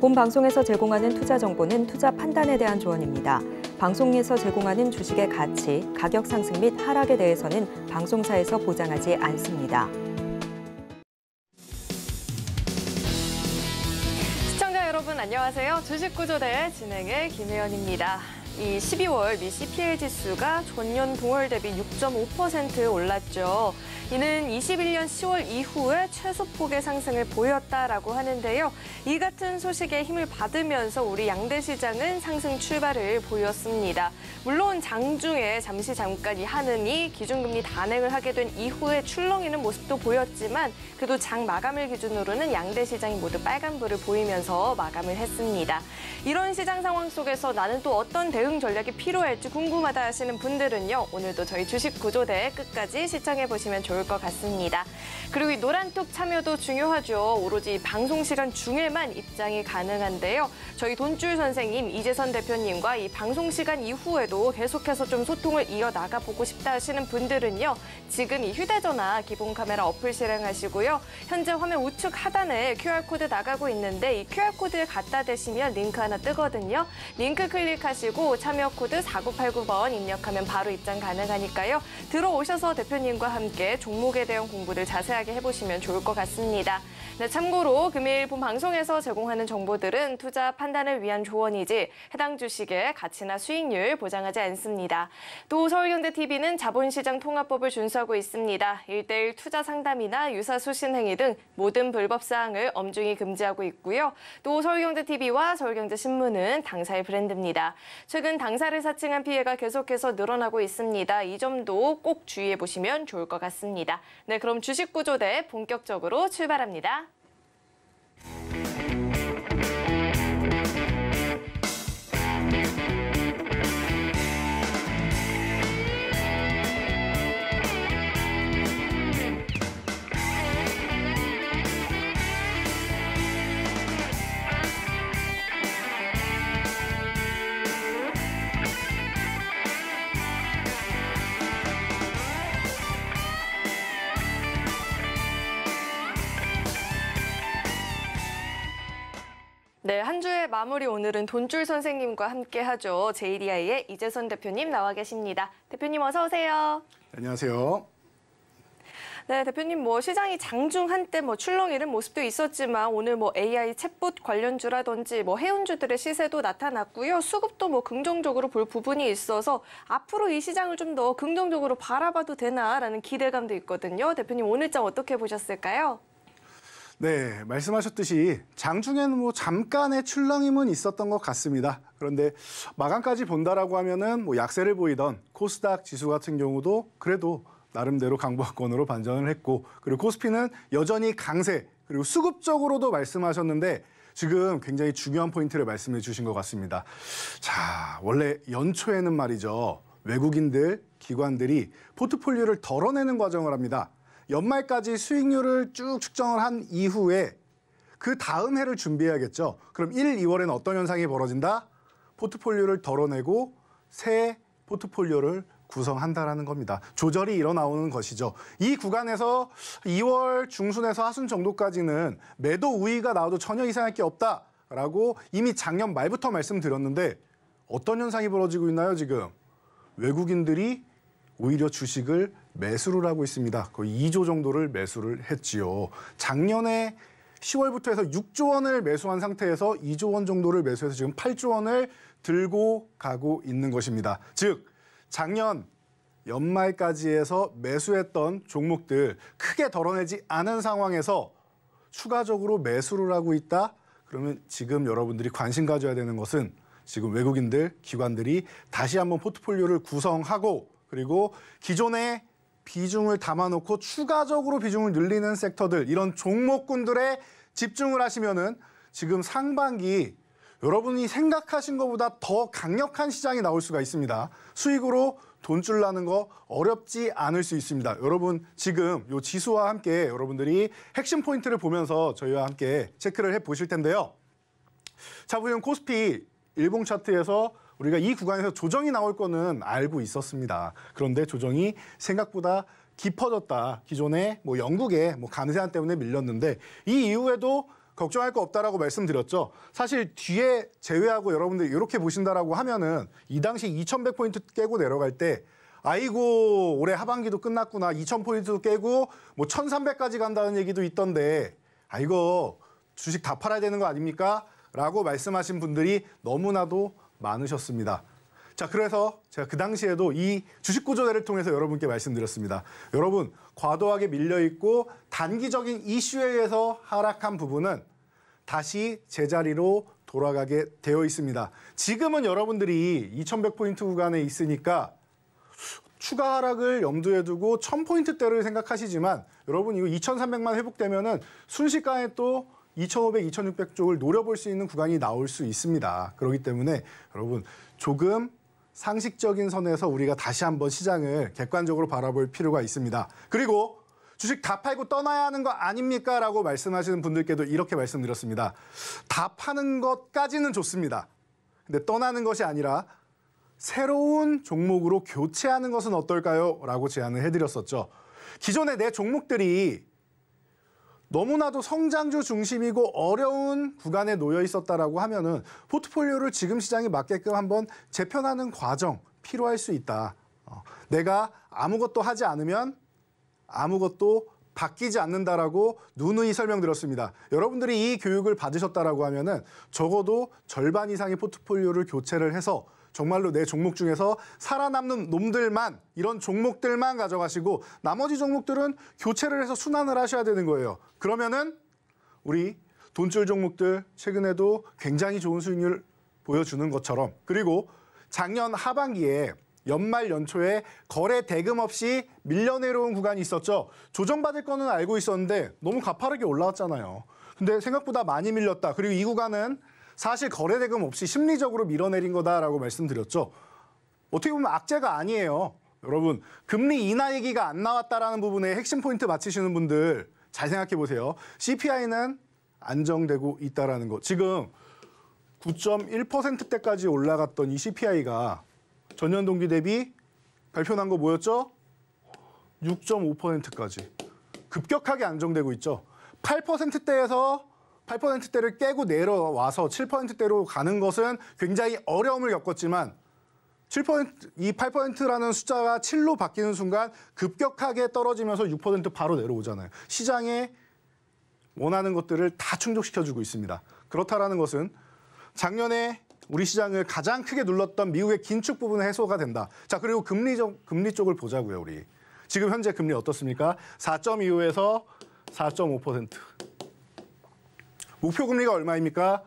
본 방송에서 제공하는 투자 정보는 투자 판단에 대한 조언입니다. 방송에서 제공하는 주식의 가치, 가격 상승 및 하락에 대해서는 방송사에서 보장하지 않습니다. 시청자 여러분 안녕하세요. 주식구조대 진행의 김혜연입니다. 이 12월 미 CPI 지수가 전년 동월 대비 6.5% 올랐죠. 이는 21년 10월 이후에 최소폭의 상승을 보였다라고 하는데요. 이 같은 소식에 힘을 받으면서 우리 양대 시장은 상승 출발을 보였습니다. 물론 장중에 잠깐 이 한은이 기준금리 단행을 하게 된 이후에 출렁이는 모습도 보였지만 그래도 장 마감일 기준으로는 양대 시장이 모두 빨간불을 보이면서 마감을 했습니다. 이런 시장 상황 속에서 나는 또 어떤 대응 전략이 필요할지 궁금하다 하시는 분들은요. 오늘도 저희 주식구조대 끝까지 시청해보시면 좋을 것 같습니다. 그리고 이 노란톡 참여도 중요하죠. 오로지 방송 시간 중에만 입장이 가능한데요. 저희 돈줄 선생님, 이재선 대표님과 이 방송 시간 이후에도 계속해서 좀 소통을 이어나가 보고 싶다 하시는 분들은요. 지금 이 휴대전화 기본 카메라 어플 실행하시고요. 현재 화면 우측 하단에 QR코드 나가고 있는데 이 QR코드에 갖다 대시면 링크 하나 뜨거든요. 링크 클릭하시고 참여 코드 4989번 입력하면 바로 입장 가능하니까요. 들어오셔서 대표님과 함께 종목에 대한 공부를 자세하게 해보시면 좋을 것 같습니다. 네, 참고로 금일 본 방송에서 제공하는 정보들은 투자 판단을 위한 조언이지 해당 주식의 가치나 수익률 보장하지 않습니다. 또 서울경제TV는 자본시장 통합법을 준수하고 있습니다. 1:1 투자 상담이나 유사 수신 행위 등 모든 불법 사항을 엄중히 금지하고 있고요. 또 서울경제TV와 서울경제신문은 당사의 브랜드입니다. 최근 당사를 사칭한 피해가 계속해서 늘어나고 있습니다. 이 점도 꼭 주의해 보시면 좋을 것 같습니다. 네, 그럼 주식구조대 본격적으로 출발합니다. 네, 한 주의 마무리 오늘은 돈줄 선생님과 함께 하죠. JDI의 이재선 대표님 나와 계십니다. 대표님 어서 오세요. 안녕하세요. 네, 대표님 시장이 장중 한때 출렁이는 모습도 있었지만 오늘 AI 챗봇 관련주라든지 해운주들의 시세도 나타났고요. 수급도 긍정적으로 볼 부분이 있어서 앞으로 이 시장을 좀 더 긍정적으로 바라봐도 되나라는 기대감도 있거든요. 대표님 오늘장 어떻게 보셨을까요? 네, 말씀하셨듯이 장중에는 잠깐의 출렁임은 있었던 것 같습니다. 그런데 마감까지 본다라고 하면은 약세를 보이던 코스닥 지수 같은 경우도 그래도 나름대로 강보합권으로 반전을 했고, 그리고 코스피는 여전히 강세, 그리고 수급적으로도 말씀하셨는데 지금 굉장히 중요한 포인트를 말씀해 주신 것 같습니다. 자, 원래 연초에는 말이죠. 외국인들, 기관들이 포트폴리오를 덜어내는 과정을 합니다. 연말까지 수익률을 쭉 측정을 한 이후에 그 다음 해를 준비해야겠죠. 그럼 1, 2월에는 어떤 현상이 벌어진다? 포트폴리오를 덜어내고 새 포트폴리오를 구성한다라는 겁니다. 조절이 일어나오는 것이죠. 이 구간에서 2월 중순에서 하순 정도까지는 매도 우위가 나와도 전혀 이상할 게 없다라고 이미 작년 말부터 말씀드렸는데 어떤 현상이 벌어지고 있나요, 지금? 외국인들이 오히려 주식을 매수를 하고 있습니다. 거의 2조 정도를 매수를 했지요. 작년에 10월부터 해서 6조 원을 매수한 상태에서 2조 원 정도를 매수해서 지금 8조 원을 들고 가고 있는 것입니다. 즉, 작년 연말까지 해서 매수했던 종목들 크게 덜어내지 않은 상황에서 추가적으로 매수를 하고 있다? 그러면 지금 여러분들이 관심 가져야 되는 것은 지금 외국인들, 기관들이 다시 한번 포트폴리오를 구성하고 그리고 기존의 비중을 담아놓고 추가적으로 비중을 늘리는 섹터들, 이런 종목군들에 집중을 하시면은 지금 상반기 여러분이 생각하신 것보다 더 강력한 시장이 나올 수가 있습니다. 수익으로 돈줄 나는 거 어렵지 않을 수 있습니다. 여러분 지금 이 지수와 함께 여러분들이 핵심 포인트를 보면서 저희와 함께 체크를 해보실 텐데요. 자, 보시면 코스피 일봉 차트에서 우리가 이 구간에서 조정이 나올 거는 알고 있었습니다. 그런데 조정이 생각보다 깊어졌다. 기존에 영국의 감세안 때문에 밀렸는데 이 이후에도 걱정할 거 없다라고 말씀드렸죠. 사실 뒤에 제외하고 여러분들이 이렇게 보신다라고 하면은 이 당시 2100포인트 깨고 내려갈 때 아이고 올해 하반기도 끝났구나 2000포인트도 깨고 뭐 1300까지 간다는 얘기도 있던데 이거 주식 다 팔아야 되는 거 아닙니까? 라고 말씀하신 분들이 너무나도 많으셨습니다. 자, 그래서 제가 그 당시에도 이 주식 구조대를 통해서 여러분께 말씀드렸습니다. 여러분, 과도하게 밀려있고 단기적인 이슈에 의해서 하락한 부분은 다시 제자리로 돌아가게 되어 있습니다. 지금은 여러분들이 2100포인트 구간에 있으니까 추가 하락을 염두에 두고 1000포인트대를 생각하시지만 여러분 이거 2300만 회복되면은 순식간에 또 2500, 2600 쪽을 노려볼 수 있는 구간이 나올 수 있습니다. 그렇기 때문에 여러분 조금 상식적인 선에서 우리가 다시 한번 시장을 객관적으로 바라볼 필요가 있습니다. 그리고 주식 다 팔고 떠나야 하는 거 아닙니까? 라고 말씀하시는 분들께도 이렇게 말씀드렸습니다. 다 파는 것까지는 좋습니다. 근데 떠나는 것이 아니라 새로운 종목으로 교체하는 것은 어떨까요? 라고 제안을 해드렸었죠. 기존의 내 종목들이 너무나도 성장주 중심이고 어려운 구간에 놓여 있었다라고 하면은 포트폴리오를 지금 시장에 맞게끔 한번 재편하는 과정 필요할 수 있다. 내가 아무것도 하지 않으면 아무것도 바뀌지 않는다라고 누누이 설명드렸습니다. 여러분들이 이 교육을 받으셨다라고 하면은 적어도 절반 이상의 포트폴리오를 교체를 해서 정말로 내 종목 중에서 살아남는 놈들만 이런 종목들만 가져가시고 나머지 종목들은 교체를 해서 순환을 하셔야 되는 거예요. 그러면은 우리 돈줄 종목들 최근에도 굉장히 좋은 수익률 보여주는 것처럼 그리고 작년 하반기에 연말 연초에 거래 대금 없이 밀려 내려온 구간이 있었죠. 조정받을 거는 알고 있었는데 너무 가파르게 올라왔잖아요. 근데 생각보다 많이 밀렸다. 그리고 이 구간은 사실 거래 대금 없이 심리적으로 밀어내린 거다라고 말씀드렸죠. 어떻게 보면 악재가 아니에요. 여러분 금리 인하 얘기가 안 나왔다라는 부분에 핵심 포인트 맞히시는 분들 잘 생각해 보세요. CPI는 안정되고 있다라는 거. 지금 9.1%대까지 올라갔던 이 CPI가 전년 동기 대비 발표난 거 뭐였죠? 6.5%까지 급격하게 안정되고 있죠. 8%대에서 8%대를 깨고 내려와서 7%대로 가는 것은 굉장히 어려움을 겪었지만 7%, 이 8%라는 숫자가 7로 바뀌는 순간 급격하게 떨어지면서 6% 바로 내려오잖아요. 시장에 원하는 것들을 다 충족시켜주고 있습니다. 그렇다라는 것은 작년에 우리 시장을 가장 크게 눌렀던 미국의 긴축 부분은 해소가 된다. 자, 그리고 금리 쪽을 보자고요, 우리. 지금 현재 금리 어떻습니까? 4.25에서 4.5%. 목표 금리가 얼마입니까?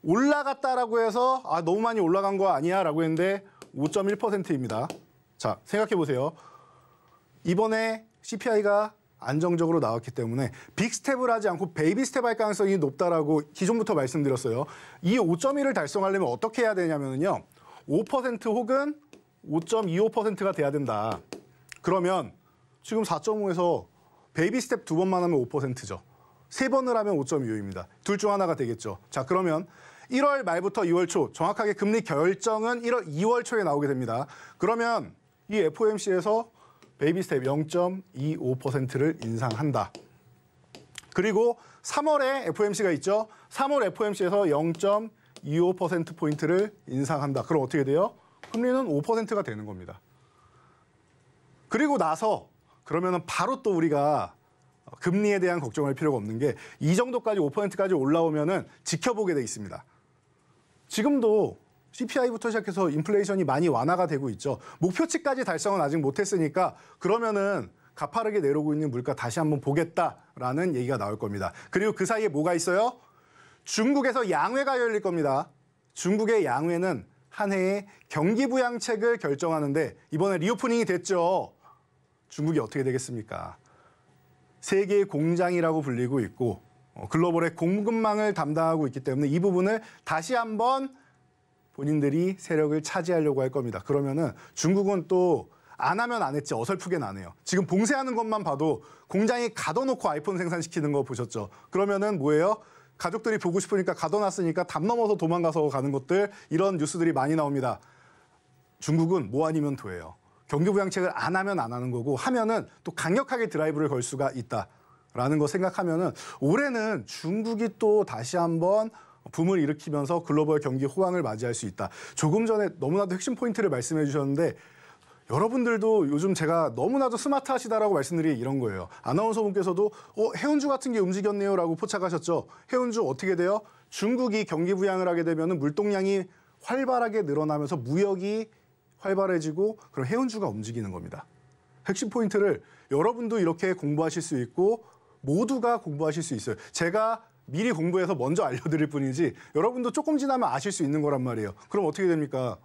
올라갔다라고 해서 너무 많이 올라간 거 아니야? 라고 했는데 5.1%입니다. 자, 생각해 보세요. 이번에 CPI가 안정적으로 나왔기 때문에 빅스텝을 하지 않고 베이비 스텝 할 가능성이 높다라고 기존부터 말씀드렸어요. 이 5.1을 달성하려면 어떻게 해야 되냐면요. 5% 혹은 5.25%가 돼야 된다. 그러면 지금 4.5에서 베이비 스텝 2번만 하면 5%죠. 3번을 하면 5.25입니다. 둘 중 하나가 되겠죠. 자, 그러면 1월 말부터 2월 초, 정확하게 금리 결정은 2월 초에 나오게 됩니다. 그러면 이 FOMC에서 베이비 스텝 0.25%를 인상한다. 그리고 3월에 FOMC가 있죠. 3월 FOMC에서 0.25%포인트를 인상한다. 그럼 어떻게 돼요? 금리는 5%가 되는 겁니다. 그리고 나서 그러면은 바로 또 우리가 금리에 대한 걱정할 필요가 없는 게 이 정도까지 5%까지 올라오면은 지켜보게 돼 있습니다. 지금도 CPI부터 시작해서 인플레이션이 많이 완화가 되고 있죠. 목표치까지 달성은 아직 못했으니까 그러면은 가파르게 내려오고 있는 물가 다시 한번 보겠다라는 얘기가 나올 겁니다. 그리고 그 사이에 뭐가 있어요? 중국에서 양회가 열릴 겁니다. 중국의 양회는 한 해에 경기 부양책을 결정하는데 이번에 리오프닝이 됐죠. 중국이 어떻게 되겠습니까? 세계의 공장이라고 불리고 있고 글로벌의 공급망을 담당하고 있기 때문에 이 부분을 다시 한번 본인들이 세력을 차지하려고 할 겁니다. 그러면은 중국은 또 안 하면 안 했지 어설프게 나네요. 지금 봉쇄하는 것만 봐도 공장에 가둬놓고 아이폰 생산시키는 거 보셨죠? 그러면은 뭐예요? 가족들이 보고 싶으니까 가둬놨으니까 담 넘어서 도망가서 가는 것들 이런 뉴스들이 많이 나옵니다. 중국은 뭐 아니면 도예요. 경기 부양책을 안 하면 안 하는 거고 하면은 또 강력하게 드라이브를 걸 수가 있다. 라는 거 생각하면은 올해는 중국이 또 다시 한번 붐을 일으키면서 글로벌 경기 호황을 맞이할 수 있다. 조금 전에 너무나도 핵심 포인트를 말씀해 주셨는데 여러분들도 요즘 제가 너무나도 스마트하시다라고 말씀드리 이런 거예요. 아나운서분께서도 해운주 같은 게 움직였네요라고 포착하셨죠. 해운주 어떻게 돼요? 중국이 경기 부양을 하게 되면 물동량이 활발하게 늘어나면서 무역이 활발해지고 그럼 해운주가 움직이는 겁니다. 핵심 포인트를 여러분도 이렇게 공부하실 수 있고 모두가 공부하실 수 있어요. 제가 미리 공부해서 먼저 알려드릴 뿐이지 여러분도 조금 지나면 아실 수 있는 거란 말이에요. 그럼 어떻게 됩니까?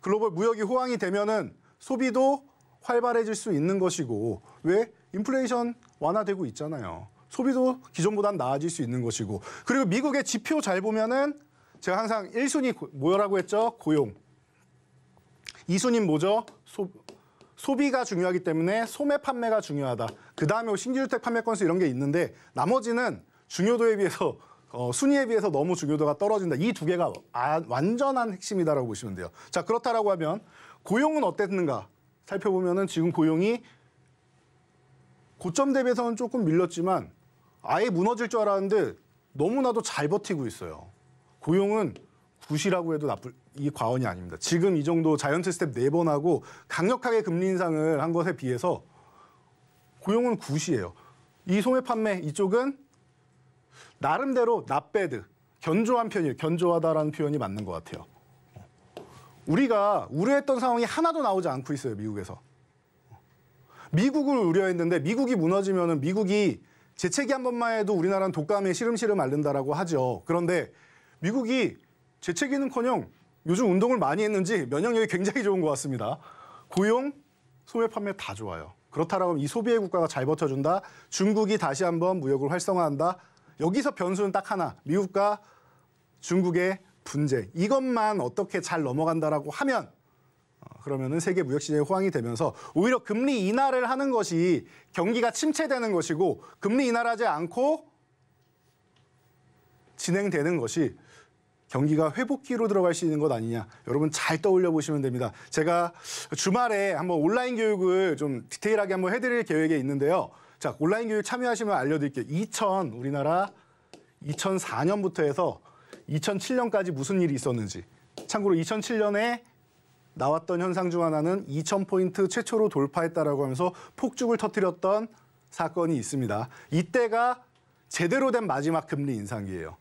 글로벌 무역이 호황이 되면은 소비도 활발해질 수 있는 것이고 왜? 인플레이션 완화되고 있잖아요. 소비도 기존보단 나아질 수 있는 것이고 그리고 미국의 지표 잘 보면은 제가 항상 1순위 뭐라고 했죠? 고용. 2순위는 뭐죠? 소비가 중요하기 때문에 소매 판매가 중요하다. 그다음에 신규주택 판매 건수 이런 게 있는데 나머지는 중요도에 비해서 순위에 비해서 너무 중요도가 떨어진다. 이 두 개가 완전한 핵심이다라고 보시면 돼요. 자, 그렇다라고 하면 고용은 어땠는가 살펴보면은 지금 고용이 고점 대비해서는 조금 밀렸지만 아예 무너질 줄 알았는데 너무나도 잘 버티고 있어요. 고용은 굿이라고 해도 이 과언이 아닙니다. 지금 이 정도 자이언트 스텝 4번 하고 강력하게 금리 인상을 한 것에 비해서 고용은 굿이에요. 이 소매 판매 이쪽은 나름대로 not bad, 견조한 편이에요. 견조하다라는 표현이 맞는 것 같아요. 우리가 우려했던 상황이 하나도 나오지 않고 있어요. 미국에서. 미국을 우려했는데 미국이 무너지면은 미국이 재채기 한 번만 해도 우리나라는 독감에 시름시름 앓는다라고 하죠. 그런데 미국이 재채기는커녕 요즘 운동을 많이 했는지 면역력이 굉장히 좋은 것 같습니다. 고용, 소매 판매 다 좋아요. 그렇다라고 하면 이 소비의 국가가 잘 버텨준다. 중국이 다시 한번 무역을 활성화한다. 여기서 변수는 딱 하나. 미국과 중국의 분쟁. 이것만 어떻게 잘 넘어간다라고 하면 그러면은 세계 무역 시장이 호황이 되면서 오히려 금리 인하를 하는 것이 경기가 침체되는 것이고 금리 인하를 하지 않고 진행되는 것이 경기가 회복기로 들어갈 수 있는 것 아니냐. 여러분 잘 떠올려 보시면 됩니다. 제가 주말에 한번 온라인 교육을 좀 디테일하게 한번 해드릴 계획이 있는데요. 자, 온라인 교육 참여하시면 알려드릴게요. 우리나라 2004년부터 해서 2007년까지 무슨 일이 있었는지. 참고로 2007년에 나왔던 현상 중 하나는 2000포인트 최초로 돌파했다라고 하면서 폭죽을 터뜨렸던 사건이 있습니다. 이때가 제대로 된 마지막 금리 인상기예요.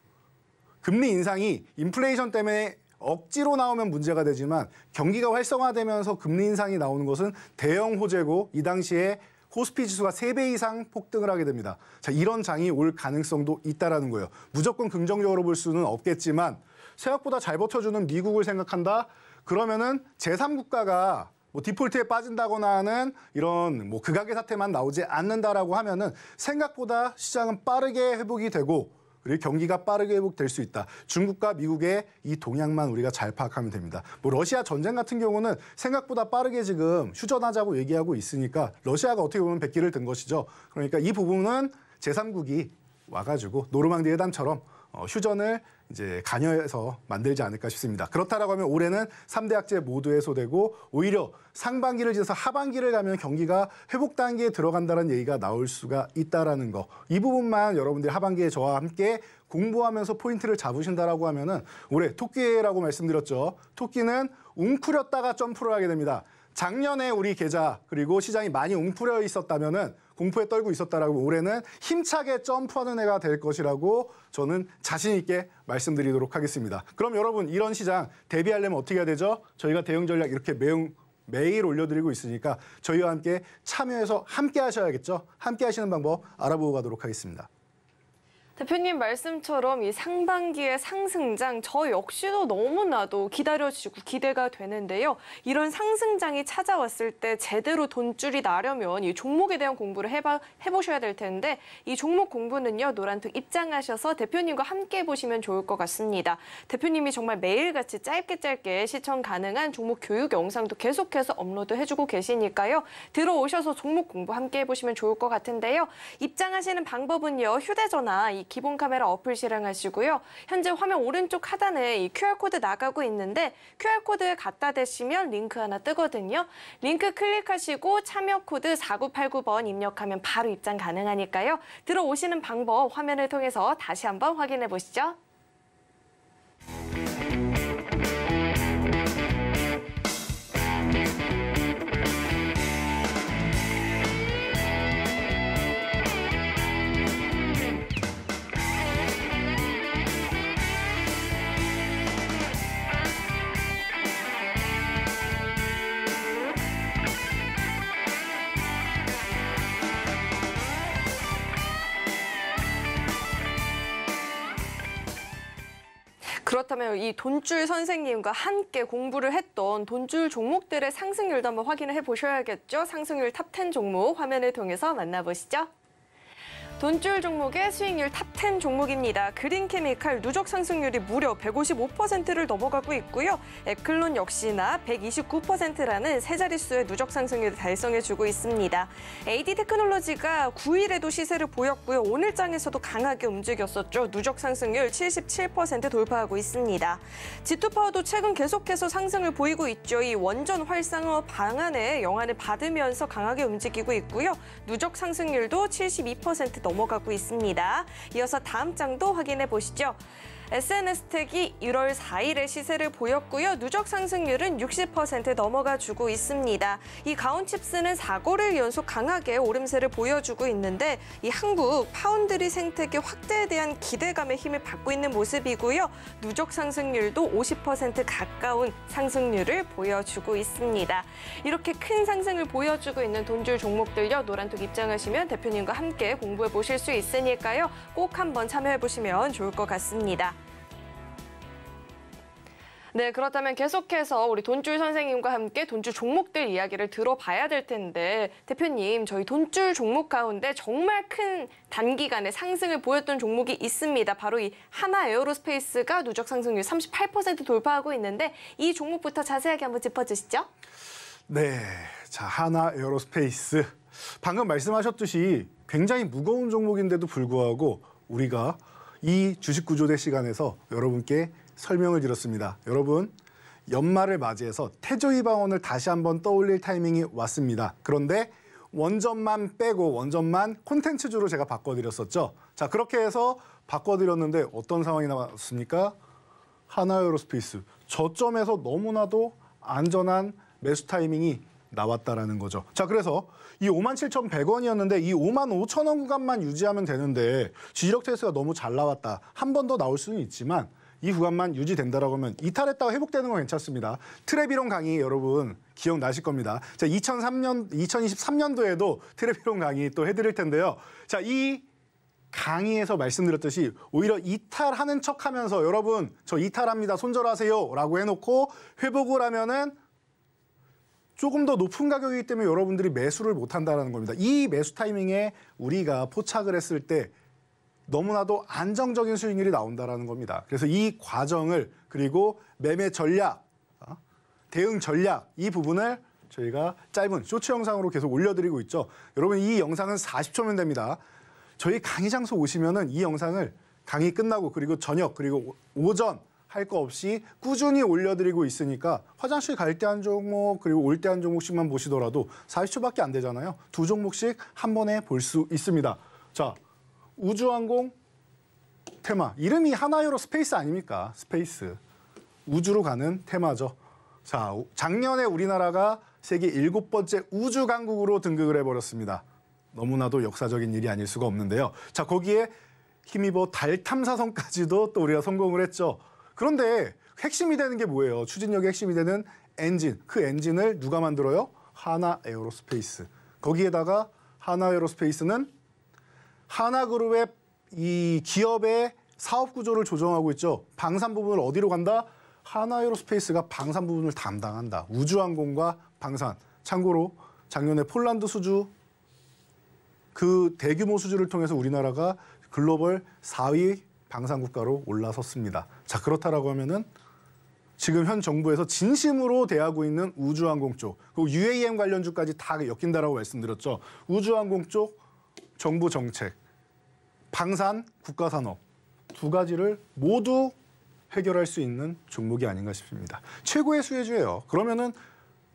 금리 인상이 인플레이션 때문에 억지로 나오면 문제가 되지만 경기가 활성화되면서 금리 인상이 나오는 것은 대형 호재고 이 당시에 코스피 지수가 3배 이상 폭등을 하게 됩니다. 자, 이런 장이 올 가능성도 있다라는 거예요. 무조건 긍정적으로 볼 수는 없겠지만 생각보다 잘 버텨주는 미국을 생각한다. 그러면은 제3국가가 디폴트에 빠진다거나 하는 이런 극악의 사태만 나오지 않는다라고 하면은 생각보다 시장은 빠르게 회복이 되고 그리고 경기가 빠르게 회복될 수 있다. 중국과 미국의 이 동향만 우리가 잘 파악하면 됩니다. 러시아 전쟁 같은 경우는 생각보다 빠르게 지금 휴전하자고 얘기하고 있으니까 러시아가 어떻게 보면 백기를 든 것이죠. 그러니까 이 부분은 제3국이 와가지고 노르망디 회담처럼 휴전을 이제 관여해서 만들지 않을까 싶습니다. 그렇다라고 하면 올해는 3대 악재 모두 해소되고 오히려 상반기를 지나서 하반기를 가면 경기가 회복 단계에 들어간다는 얘기가 나올 수가 있다라는 거. 이 부분만 여러분들 하반기에 저와 함께 공부하면서 포인트를 잡으신다라고 하면은 올해 토끼라고 말씀드렸죠. 토끼는 웅크렸다가 점프를 하게 됩니다. 작년에 우리 계좌 그리고 시장이 많이 웅크려 있었다면은 공포에 떨고 있었다라고 올해는 힘차게 점프하는 해가 될 것이라고 저는 자신 있게 말씀드리도록 하겠습니다. 그럼 여러분 이런 시장 대비하려면 어떻게 해야 되죠? 저희가 대응 전략 이렇게 매일 올려드리고 있으니까 저희와 함께 참여해서 함께 하셔야겠죠? 함께 하시는 방법 알아보고 가도록 하겠습니다. 대표님 말씀처럼 이 상반기의 상승장 저 역시도 너무나도 기다려지고 기대가 되는데요. 이런 상승장이 찾아왔을 때 제대로 돈줄이 나려면 이 종목에 대한 공부를 해보셔야 될 텐데 이 종목 공부는요. 노란톡 입장하셔서 대표님과 함께 보시면 좋을 것 같습니다. 대표님이 정말 매일같이 짧게 시청 가능한 종목 교육 영상도 계속해서 업로드해주고 계시니까요. 들어오셔서 종목 공부 함께 해보시면 좋을 것 같은데요. 입장하시는 방법은요. 휴대전화 이 기본 카메라 어플 실행하시고요. 현재 화면 오른쪽 하단에 이 QR코드 나가고 있는데 QR코드에 갖다 대시면 링크 하나 뜨거든요. 링크 클릭하시고 참여 코드 4989번 입력하면 바로 입장 가능하니까요. 들어오시는 방법 화면을 통해서 다시 한번 확인해 보시죠. 그렇다면 이 돈줄 선생님과 함께 공부를 했던 돈줄 종목들의 상승률도 한번 확인을 해보셔야겠죠. 상승률 탑 10 종목 화면을 통해서 만나보시죠. 돈줄 종목의 수익률 탑 10 종목입니다. 그린케미칼 누적 상승률이 무려 155%를 넘어가고 있고요. 에클론 역시나 129%라는 세 자릿수의 누적 상승률을 달성해주고 있습니다. AD테크놀로지가 9일에도 시세를 보였고요. 오늘 장에서도 강하게 움직였었죠. 누적 상승률 77% 돌파하고 있습니다. G2파워도 최근 계속해서 상승을 보이고 있죠. 이 원전 활성화 방안의 영향을 받으면서 강하게 움직이고 있고요. 누적 상승률도 72% 넘어가고 있습니다. 이어서 다음 장도 확인해 보시죠. SNS텍이 1월 4일에 시세를 보였고요. 누적 상승률은 60% 넘어가 주고 있습니다. 이 가온칩스는 4거래일 연속 강하게 오름세를 보여주고 있는데 이 한국 파운드리 생태계 확대에 대한 기대감에 힘을 받고 있는 모습이고요. 누적 상승률도 50% 가까운 상승률을 보여주고 있습니다. 이렇게 큰 상승을 보여주고 있는 돈줄 종목들요. 노란톡 입장하시면 대표님과 함께 공부해 보실 수 있으니까요. 꼭 한번 참여해 보시면 좋을 것 같습니다. 네, 그렇다면 계속해서 우리 돈줄 선생님과 함께 돈줄 종목들 이야기를 들어봐야 될 텐데 대표님, 저희 돈줄 종목 가운데 정말 큰 단기간에 상승을 보였던 종목이 있습니다. 바로 이 하나에어로스페이스가 누적 상승률 38% 돌파하고 있는데 이 종목부터 자세하게 한번 짚어주시죠. 네, 자 하나에어로스페이스. 방금 말씀하셨듯이 굉장히 무거운 종목인데도 불구하고 우리가 이 주식 구조대 시간에서 여러분께 설명을 드렸습니다. 여러분, 연말을 맞이해서 태조위 방언을 다시 한번 떠올릴 타이밍이 왔습니다. 그런데 원전만 빼고 원전만 콘텐츠주로 제가 바꿔드렸었죠. 자, 그렇게 해서 바꿔드렸는데 어떤 상황이 나왔습니까? 하나에어로스페이스. 저점에서 너무나도 안전한 매수 타이밍이 나왔다라는 거죠. 자, 그래서 이 57,100원이었는데 이 55,000원 구간만 유지하면 되는데 지지력 테스트가 너무 잘 나왔다. 한 번 더 나올 수는 있지만 이 구간만 유지된다라고 하면 이탈했다가 회복되는 건 괜찮습니다. 트랩이론 강의 여러분 기억나실 겁니다. 자, 2023년도에도 트랩이론 강의 또 해드릴 텐데요. 자, 이 강의에서 말씀드렸듯이 오히려 이탈하는 척하면서 여러분 저 이탈합니다. 손절하세요. 라고 해놓고 회복을 하면은 조금 더 높은 가격이기 때문에 여러분들이 매수를 못한다는 겁니다. 이 매수 타이밍에 우리가 포착을 했을 때 너무나도 안정적인 수익률이 나온다는 겁니다. 그래서 이 과정을 그리고 매매 전략, 대응 전략 이 부분을 저희가 짧은 쇼츠 영상으로 계속 올려드리고 있죠. 여러분 이 영상은 40초면 됩니다. 저희 강의 장소 오시면은 이 영상을 강의 끝나고 그리고 저녁 그리고 오전 할 거 없이 꾸준히 올려드리고 있으니까 화장실 갈 때 한 종목 그리고 올 때 한 종목씩만 보시더라도 40초밖에 안 되잖아요. 두 종목씩 한 번에 볼 수 있습니다. 자, 우주항공 테마. 이름이 하나에어로스페이스 아닙니까? 스페이스. 우주로 가는 테마죠. 자, 작년에 우리나라가 세계 7번째 우주 강국으로 등극을 해버렸습니다. 너무나도 역사적인 일이 아닐 수가 없는데요. 자, 거기에 힘입어 달 탐사선까지도 또 우리가 성공을 했죠. 그런데 핵심이 되는 게 뭐예요? 추진력의 핵심이 되는 엔진. 그 엔진을 누가 만들어요? 하나에어로스페이스. 거기에다가 하나에어로스페이스는 하나그룹의 이 기업의 사업 구조를 조정하고 있죠. 방산 부분을 어디로 간다? 하나에어로스페이스가 방산 부분을 담당한다. 우주항공과 방산. 참고로 작년에 폴란드 수주 그 대규모 수주를 통해서 우리나라가 글로벌 4위 방산 국가로 올라섰습니다. 자, 그렇다라고 하면은 지금 현 정부에서 진심으로 대하고 있는 우주항공 쪽, 그리고 UAM 관련주까지 다 엮인다라고 말씀드렸죠. 우주항공 쪽 정부 정책 방산, 국가산업 두 가지를 모두 해결할 수 있는 종목이 아닌가 싶습니다. 최고의 수혜주예요. 그러면은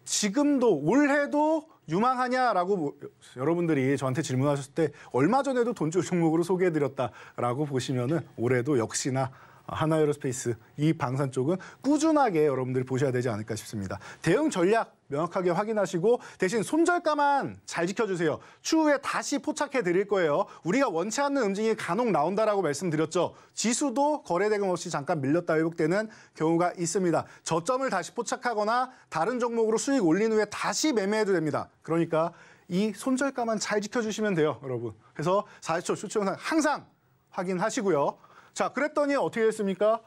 지금도 올해도 유망하냐라고 여러분들이 저한테 질문하셨을 때 얼마 전에도 돈줄 종목으로 소개해드렸다라고 보시면은 올해도 역시나 하나에어로스페이스 이 방산 쪽은 꾸준하게 여러분들이 보셔야 되지 않을까 싶습니다. 대응 전략 명확하게 확인하시고 대신 손절가만 잘 지켜주세요. 추후에 다시 포착해 드릴 거예요. 우리가 원치 않는 움직임이 간혹 나온다라고 말씀드렸죠. 지수도 거래 대금 없이 잠깐 밀렸다 회복되는 경우가 있습니다. 저점을 다시 포착하거나 다른 종목으로 수익 올린 후에 다시 매매해도 됩니다. 그러니까 이 손절가만 잘 지켜주시면 돼요, 여러분. 그래서 40초 쇼츠 영상 항상 확인하시고요. 자, 그랬더니 어떻게 됐습니까?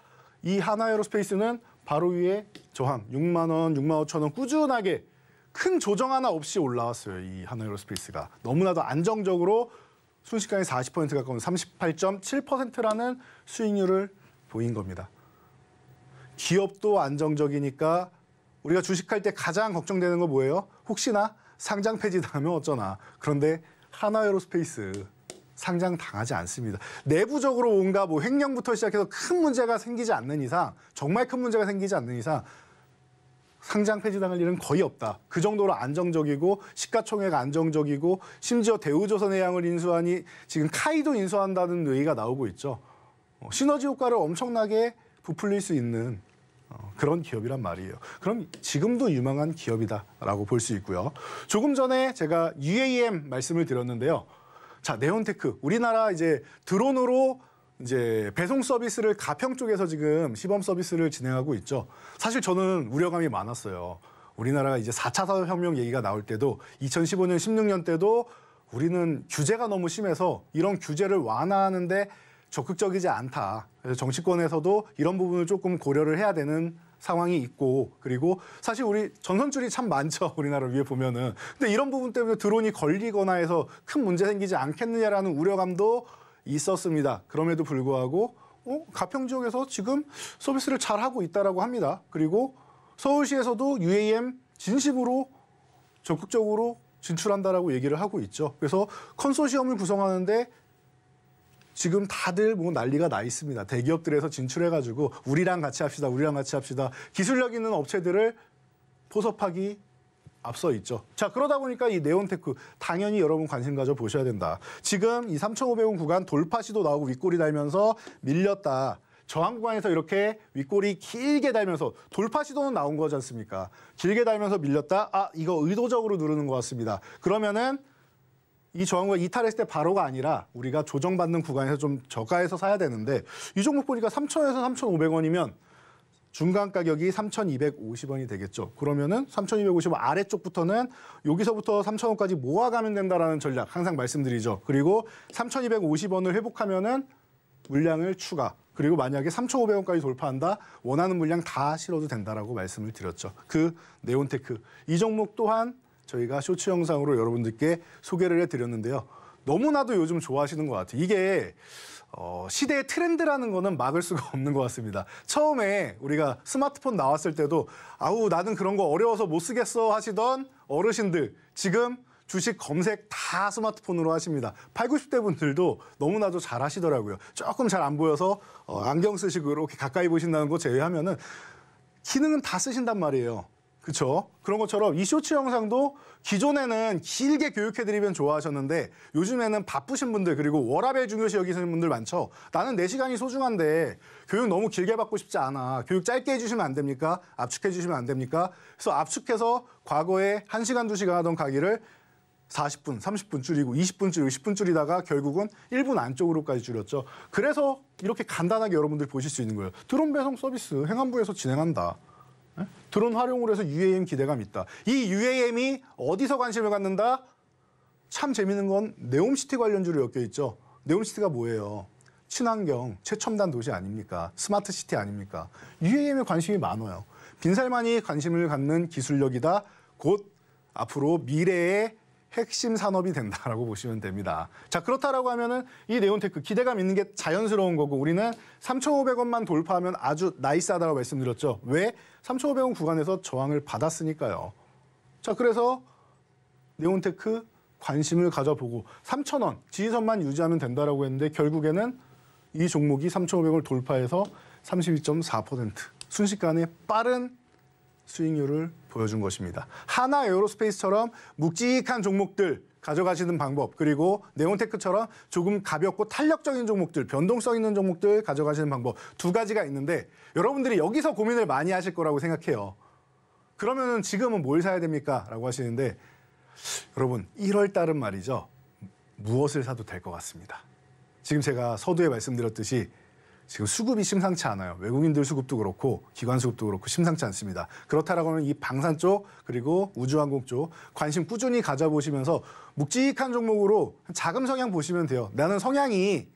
이 하나에어로스페이스는 바로 위에 저항 6만 원, 6만 5천 원 꾸준하게 큰 조정 하나 없이 올라왔어요. 이 하나에어로스페이스가 너무나도 안정적으로 순식간에 40% 가까운 38.7%라는 수익률을 보인 겁니다. 기업도 안정적이니까 우리가 주식할 때 가장 걱정되는 거 뭐예요? 혹시나 상장 폐지당하면 어쩌나. 그런데 하나에어로스페이스 상장 당하지 않습니다. 내부적으로 뭔가 뭐 횡령부터 시작해서 큰 문제가 생기지 않는 이상, 정말 큰 문제가 생기지 않는 이상 상장 폐지당할 일은 거의 없다. 그 정도로 안정적이고 시가총액 안정적이고 심지어 대우조선해양을 인수하니 지금 카이도 인수한다는 얘기가 나오고 있죠. 시너지 효과를 엄청나게 부풀릴 수 있는 그런 기업이란 말이에요. 그럼 지금도 유망한 기업이다라고 볼 수 있고요. 조금 전에 제가 UAM 말씀을 드렸는데요. 자, 네온테크 우리나라 이제 드론으로 이제 배송 서비스를 가평 쪽에서 지금 시범 서비스를 진행하고 있죠. 사실 저는 우려감이 많았어요. 우리나라가 이제 4차 산업혁명 얘기가 나올 때도 2015년, 16년 때도 우리는 규제가 너무 심해서 이런 규제를 완화하는데 적극적이지 않다. 그래서 정치권에서도 이런 부분을 조금 고려를 해야 되는 상황이 있고, 그리고 사실 우리 전선줄이 참 많죠. 우리나라 위에 보면은. 근데 이런 부분 때문에 드론이 걸리거나 해서 큰 문제 생기지 않겠느냐라는 우려감도 있었습니다. 그럼에도 불구하고 가평 지역에서 지금 서비스를 잘 하고 있다라고 합니다. 그리고 서울시에서도 UAM 진심으로 적극적으로 진출한다라고 얘기를 하고 있죠. 그래서 컨소시엄을 구성하는데 지금 다들 뭐 난리가 나 있습니다. 대기업들에서 진출해가지고 우리랑 같이 합시다, 우리랑 같이 합시다. 기술력 있는 업체들을 포섭하기 앞서 있죠. 자, 그러다 보니까 이 네온테크 당연히 여러분 관심 가져 보셔야 된다. 지금 이 3,500원 구간 돌파 시도 나오고 윗골이 달면서 밀렸다. 저항 구간에서 이렇게 윗골이 길게 달면서 돌파 시도는 나온 거지 않습니까? 길게 달면서 밀렸다. 아, 이거 의도적으로 누르는 것 같습니다. 그러면은 이 저항구가 이탈했을 때 바로가 아니라 우리가 조정받는 구간에서 좀 저가해서 사야 되는데 이 종목 보니까 3,000에서 3,500원이면 중간 가격이 3,250원이 되겠죠. 그러면은 3,250원 아래쪽부터는 여기서부터 3,000원까지 모아가면 된다라는 전략 항상 말씀드리죠. 그리고 3,250원을 회복하면은 물량을 추가. 그리고 만약에 3,500원까지 돌파한다. 원하는 물량 다 실어도 된다라고 말씀을 드렸죠. 그 네온테크 이 종목 또한 저희가 쇼츠 영상으로 여러분들께 소개를 해드렸는데요. 너무나도 요즘 좋아하시는 것 같아요. 이게 시대의 트렌드라는 거는 막을 수가 없는 것 같습니다. 처음에 우리가 스마트폰 나왔을 때도 아우 나는 그런 거 어려워서 못 쓰겠어 하시던 어르신들 지금 주식 검색 다 스마트폰으로 하십니다. 80, 90대 분들도 너무나도 잘 하시더라고요. 조금 잘 안 보여서 안경 쓰시고 이렇게 가까이 보신다는 거 제외하면은 기능은 다 쓰신단 말이에요. 그렇죠? 그런 것처럼 이 쇼츠 영상도 기존에는 길게 교육해드리면 좋아하셨는데 요즘에는 바쁘신 분들 그리고 워라밸 중요시 여기시는 분들 많죠. 나는 내 시간이 소중한데 교육 너무 길게 받고 싶지 않아. 교육 짧게 해주시면 안 됩니까? 압축해주시면 안 됩니까? 그래서 압축해서 과거에 1시간, 2시간 하던 강의를 40분, 30분 줄이고 20분 줄이고 10분 줄이다가 결국은 1분 안쪽으로까지 줄였죠. 그래서 이렇게 간단하게 여러분들이 보실 수 있는 거예요. 드론 배송 서비스 행안부에서 진행한다. 드론 활용으로 해서 UAM 기대감 있다. 이 UAM이 어디서 관심을 갖는다? 참 재밌는 건 네옴시티 관련주로 엮여 있죠. 네옴시티가 뭐예요? 친환경, 최첨단 도시 아닙니까? 스마트시티 아닙니까? UAM에 관심이 많아요. 빈살만이 관심을 갖는 기술력이다. 곧 앞으로 미래의 핵심 산업이 된다라고 보시면 됩니다. 자, 그렇다라고 하면은 이 네온테크 기대감 있는 게 자연스러운 거고 우리는 3,500원만 돌파하면 아주 나이스하다고 말씀드렸죠. 왜? 3,500원 구간에서 저항을 받았으니까요. 자, 그래서 네온테크 관심을 가져보고 3,000원 지지선만 유지하면 된다라고 했는데 결국에는 이 종목이 3,500원을 돌파해서 32.4% 순식간에 빠른 수익률을 보여준 것입니다. 하나 에어로스페이스처럼 묵직한 종목들 가져가시는 방법, 그리고 네온테크처럼 조금 가볍고 탄력적인 종목들, 변동성 있는 종목들 가져가시는 방법 두 가지가 있는데 여러분들이 여기서 고민을 많이 하실 거라고 생각해요. 그러면은 지금은 뭘 사야 됩니까? 라고 하시는데 여러분 1월 달은 말이죠. 무엇을 사도 될 것 같습니다. 지금 제가 서두에 말씀드렸듯이 지금 수급이 심상치 않아요. 외국인들 수급도 그렇고 기관 수급도 그렇고 심상치 않습니다. 그렇다라고 하면 이 방산 쪽 그리고 우주항공 쪽 관심 꾸준히 가져보시면서 묵직한 종목으로 자금 성향 보시면 돼요. 나는 성향이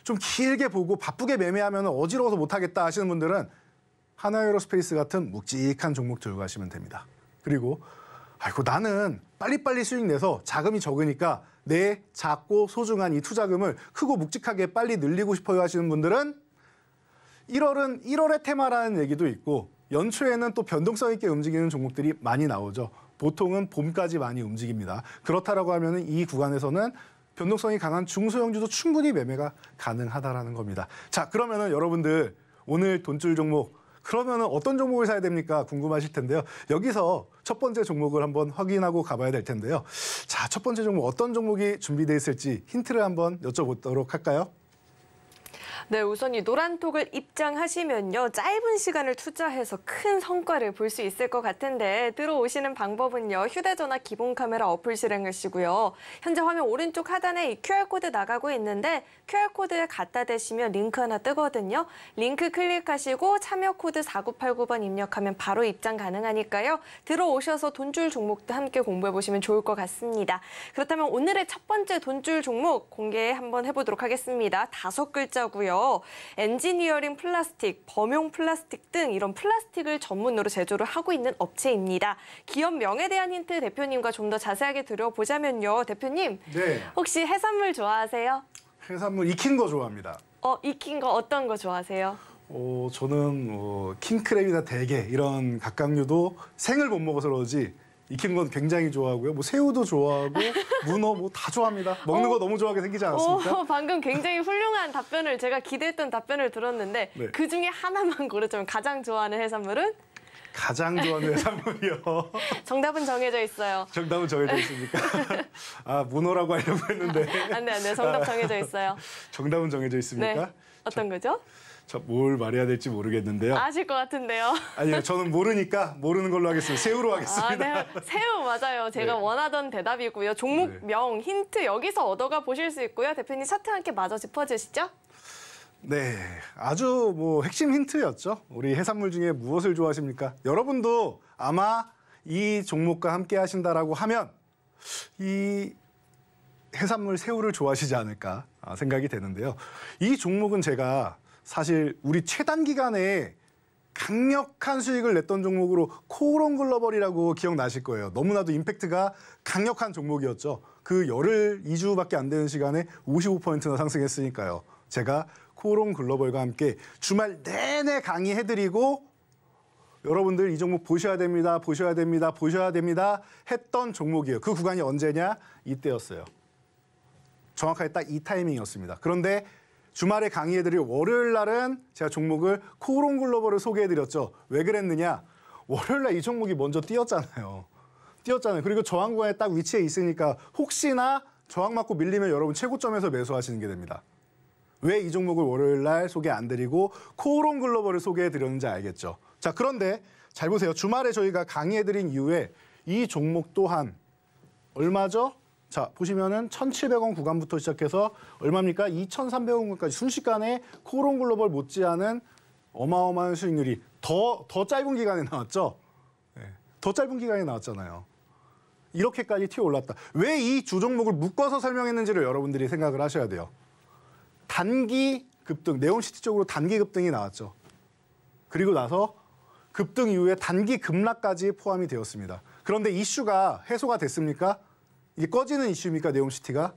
좀 길게 보고 바쁘게 매매하면 어지러워서 못하겠다 하시는 분들은 하나에어로스페이스 같은 묵직한 종목 들고 가시면 됩니다. 그리고 아이고 나는 빨리빨리 수익 내서 자금이 적으니까 내 작고 소중한 이 투자금을 크고 묵직하게 빨리 늘리고 싶어요 하시는 분들은 1월은 1월의 테마라는 얘기도 있고 연초에는 또 변동성 있게 움직이는 종목들이 많이 나오죠. 보통은 봄까지 많이 움직입니다. 그렇다라고 하면 이 구간에서는 변동성이 강한 중소형주도 충분히 매매가 가능하다라는 겁니다. 자, 그러면은 여러분들 오늘 돈줄 종목 그러면은 어떤 종목을 사야 됩니까? 궁금하실 텐데요. 여기서 첫 번째 종목을 한번 확인하고 가봐야 될 텐데요. 자, 첫 번째 종목 어떤 종목이 준비되어 있을지 힌트를 한번 여쭤보도록 할까요? 네, 우선 이 노란톡을 입장하시면요. 짧은 시간을 투자해서 큰 성과를 볼 수 있을 것 같은데 들어오시는 방법은요. 휴대전화 기본 카메라 어플 실행하시고요. 현재 화면 오른쪽 하단에 이 QR코드 나가고 있는데 QR코드에 갖다 대시면 링크 하나 뜨거든요. 링크 클릭하시고 참여 코드 4989번 입력하면 바로 입장 가능하니까요. 들어오셔서 돈줄 종목도 함께 공부해보시면 좋을 것 같습니다. 그렇다면 오늘의 첫 번째 돈줄 종목 공개 한번 해보도록 하겠습니다. 5글자고요. 엔지니어링 플라스틱, 범용 플라스틱 등 이런 플라스틱을 전문으로 제조를 하고 있는 업체입니다. 기업 명에 대한 힌트 대표님과 좀 더 자세하게 들어보자면요. 대표님, 네. 혹시 해산물 좋아하세요? 해산물 익힌 거 좋아합니다. 익힌 거 어떤 거 좋아하세요? 저는 킹크랩이나 대게 이런 각각류도 생을 못 먹어서 그러지 익힌 건 굉장히 좋아하고요. 뭐 새우도 좋아하고 문어 뭐 다 좋아합니다. 먹는 거 너무 좋아하게 생기지 않았습니까? 방금 굉장히 훌륭한 답변을 제가 기대했던 답변을 들었는데 네. 그중에 하나만 고르자면 가장 좋아하는 해산물은? 가장 좋아하는 해산물이요. 정답은 정해져 있어요. 정답은 정해져 있습니까? 아, 문어라고 하려고 했는데. 안 돼. 정답 정해져 있어요. 정답은 정해져 있습니까? 네. 어떤 거죠? 뭘 말해야 될지 모르겠는데요. 아실 것 같은데요. 아니요, 저는 모르니까 모르는 걸로 하겠습니다. 새우로 하겠습니다. 네. 새우 맞아요. 제가 네. 원하던 대답이고요. 종목명, 힌트 여기서 얻어가 보실 수 있고요. 대표님 차트 함께 마저 짚어주시죠. 네, 아주 핵심 힌트였죠. 우리 해산물 중에 무엇을 좋아하십니까? 여러분도 아마 이 종목과 함께 하신다라고 하면 이 해산물 새우를 좋아하시지 않을까 생각이 되는데요. 이 종목은 제가 사실 우리 최단 기간에 강력한 수익을 냈던 종목으로 코오롱 글로벌이라고 기억나실 거예요. 너무나도 임팩트가 강력한 종목이었죠. 그 열흘 2주밖에 안 되는 시간에 55%나 상승했으니까요. 제가 코오롱 글로벌과 함께 주말 내내 강의해드리고 여러분들 이 종목 보셔야 됩니다, 보셔야 됩니다, 보셔야 됩니다 했던 종목이에요. 그 구간이 언제냐? 이때였어요. 정확하게 딱 이 타이밍이었습니다. 그런데 주말에 강의해드릴 월요일 날은 제가 종목을 코오롱 글로벌을 소개해드렸죠. 왜 그랬느냐? 월요일 날 이 종목이 먼저 뛰었잖아요. 그리고 저항 구간에 딱 위치해 있으니까 혹시나 저항 맞고 밀리면 여러분 최고점에서 매수하시는 게 됩니다. 왜 이 종목을 월요일 날 소개 안 드리고 코오롱 글로벌을 소개해드렸는지 알겠죠. 자, 그런데 잘 보세요. 주말에 저희가 강의해드린 이후에 이 종목 또한 얼마죠? 자, 보시면은 1,700원 구간부터 시작해서 얼마입니까? 2,300원까지 순식간에 코오롱 글로벌 못지않은 어마어마한 수익률이 더 짧은 기간에 나왔죠. 네, 더 짧은 기간에 나왔잖아요. 이렇게까지 튀어 올랐다. 왜 이 주 종목을 묶어서 설명했는지를 여러분들이 생각을 하셔야 돼요. 단기 급등, 네온시티 쪽으로 단기 급등이 나왔죠. 그리고 나서 급등 이후에 단기 급락까지 포함이 되었습니다. 그런데 이슈가 해소가 됐습니까? 이게 꺼지는 이슈입니까, 네옴시티가?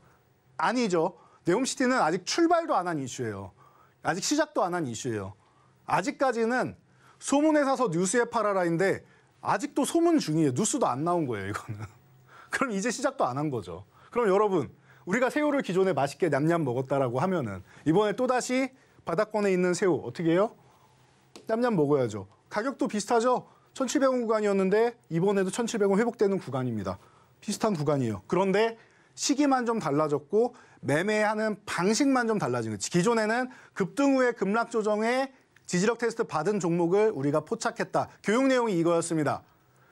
아니죠. 네옴시티는 아직 출발도 안 한 이슈예요. 아직 시작도 안 한 이슈예요. 아직까지는 소문에 사서 뉴스에 팔아라인데 아직도 소문 중이에요. 뉴스도 안 나온 거예요, 이거는. 그럼 이제 시작도 안 한 거죠. 그럼 여러분, 우리가 새우를 기존에 맛있게 냠냠 먹었다라고 하면은 이번에 또다시 바닥권에 있는 새우 어떻게 해요? 냠냠 먹어야죠. 가격도 비슷하죠? 1,700원 구간이었는데 이번에도 1,700원 회복되는 구간입니다. 비슷한 구간이에요. 그런데 시기만 좀 달라졌고 매매하는 방식만 좀 달라진 거지. 기존에는 급등 후에 급락 조정에 지지력 테스트 받은 종목을 우리가 포착했다. 교육 내용이 이거였습니다.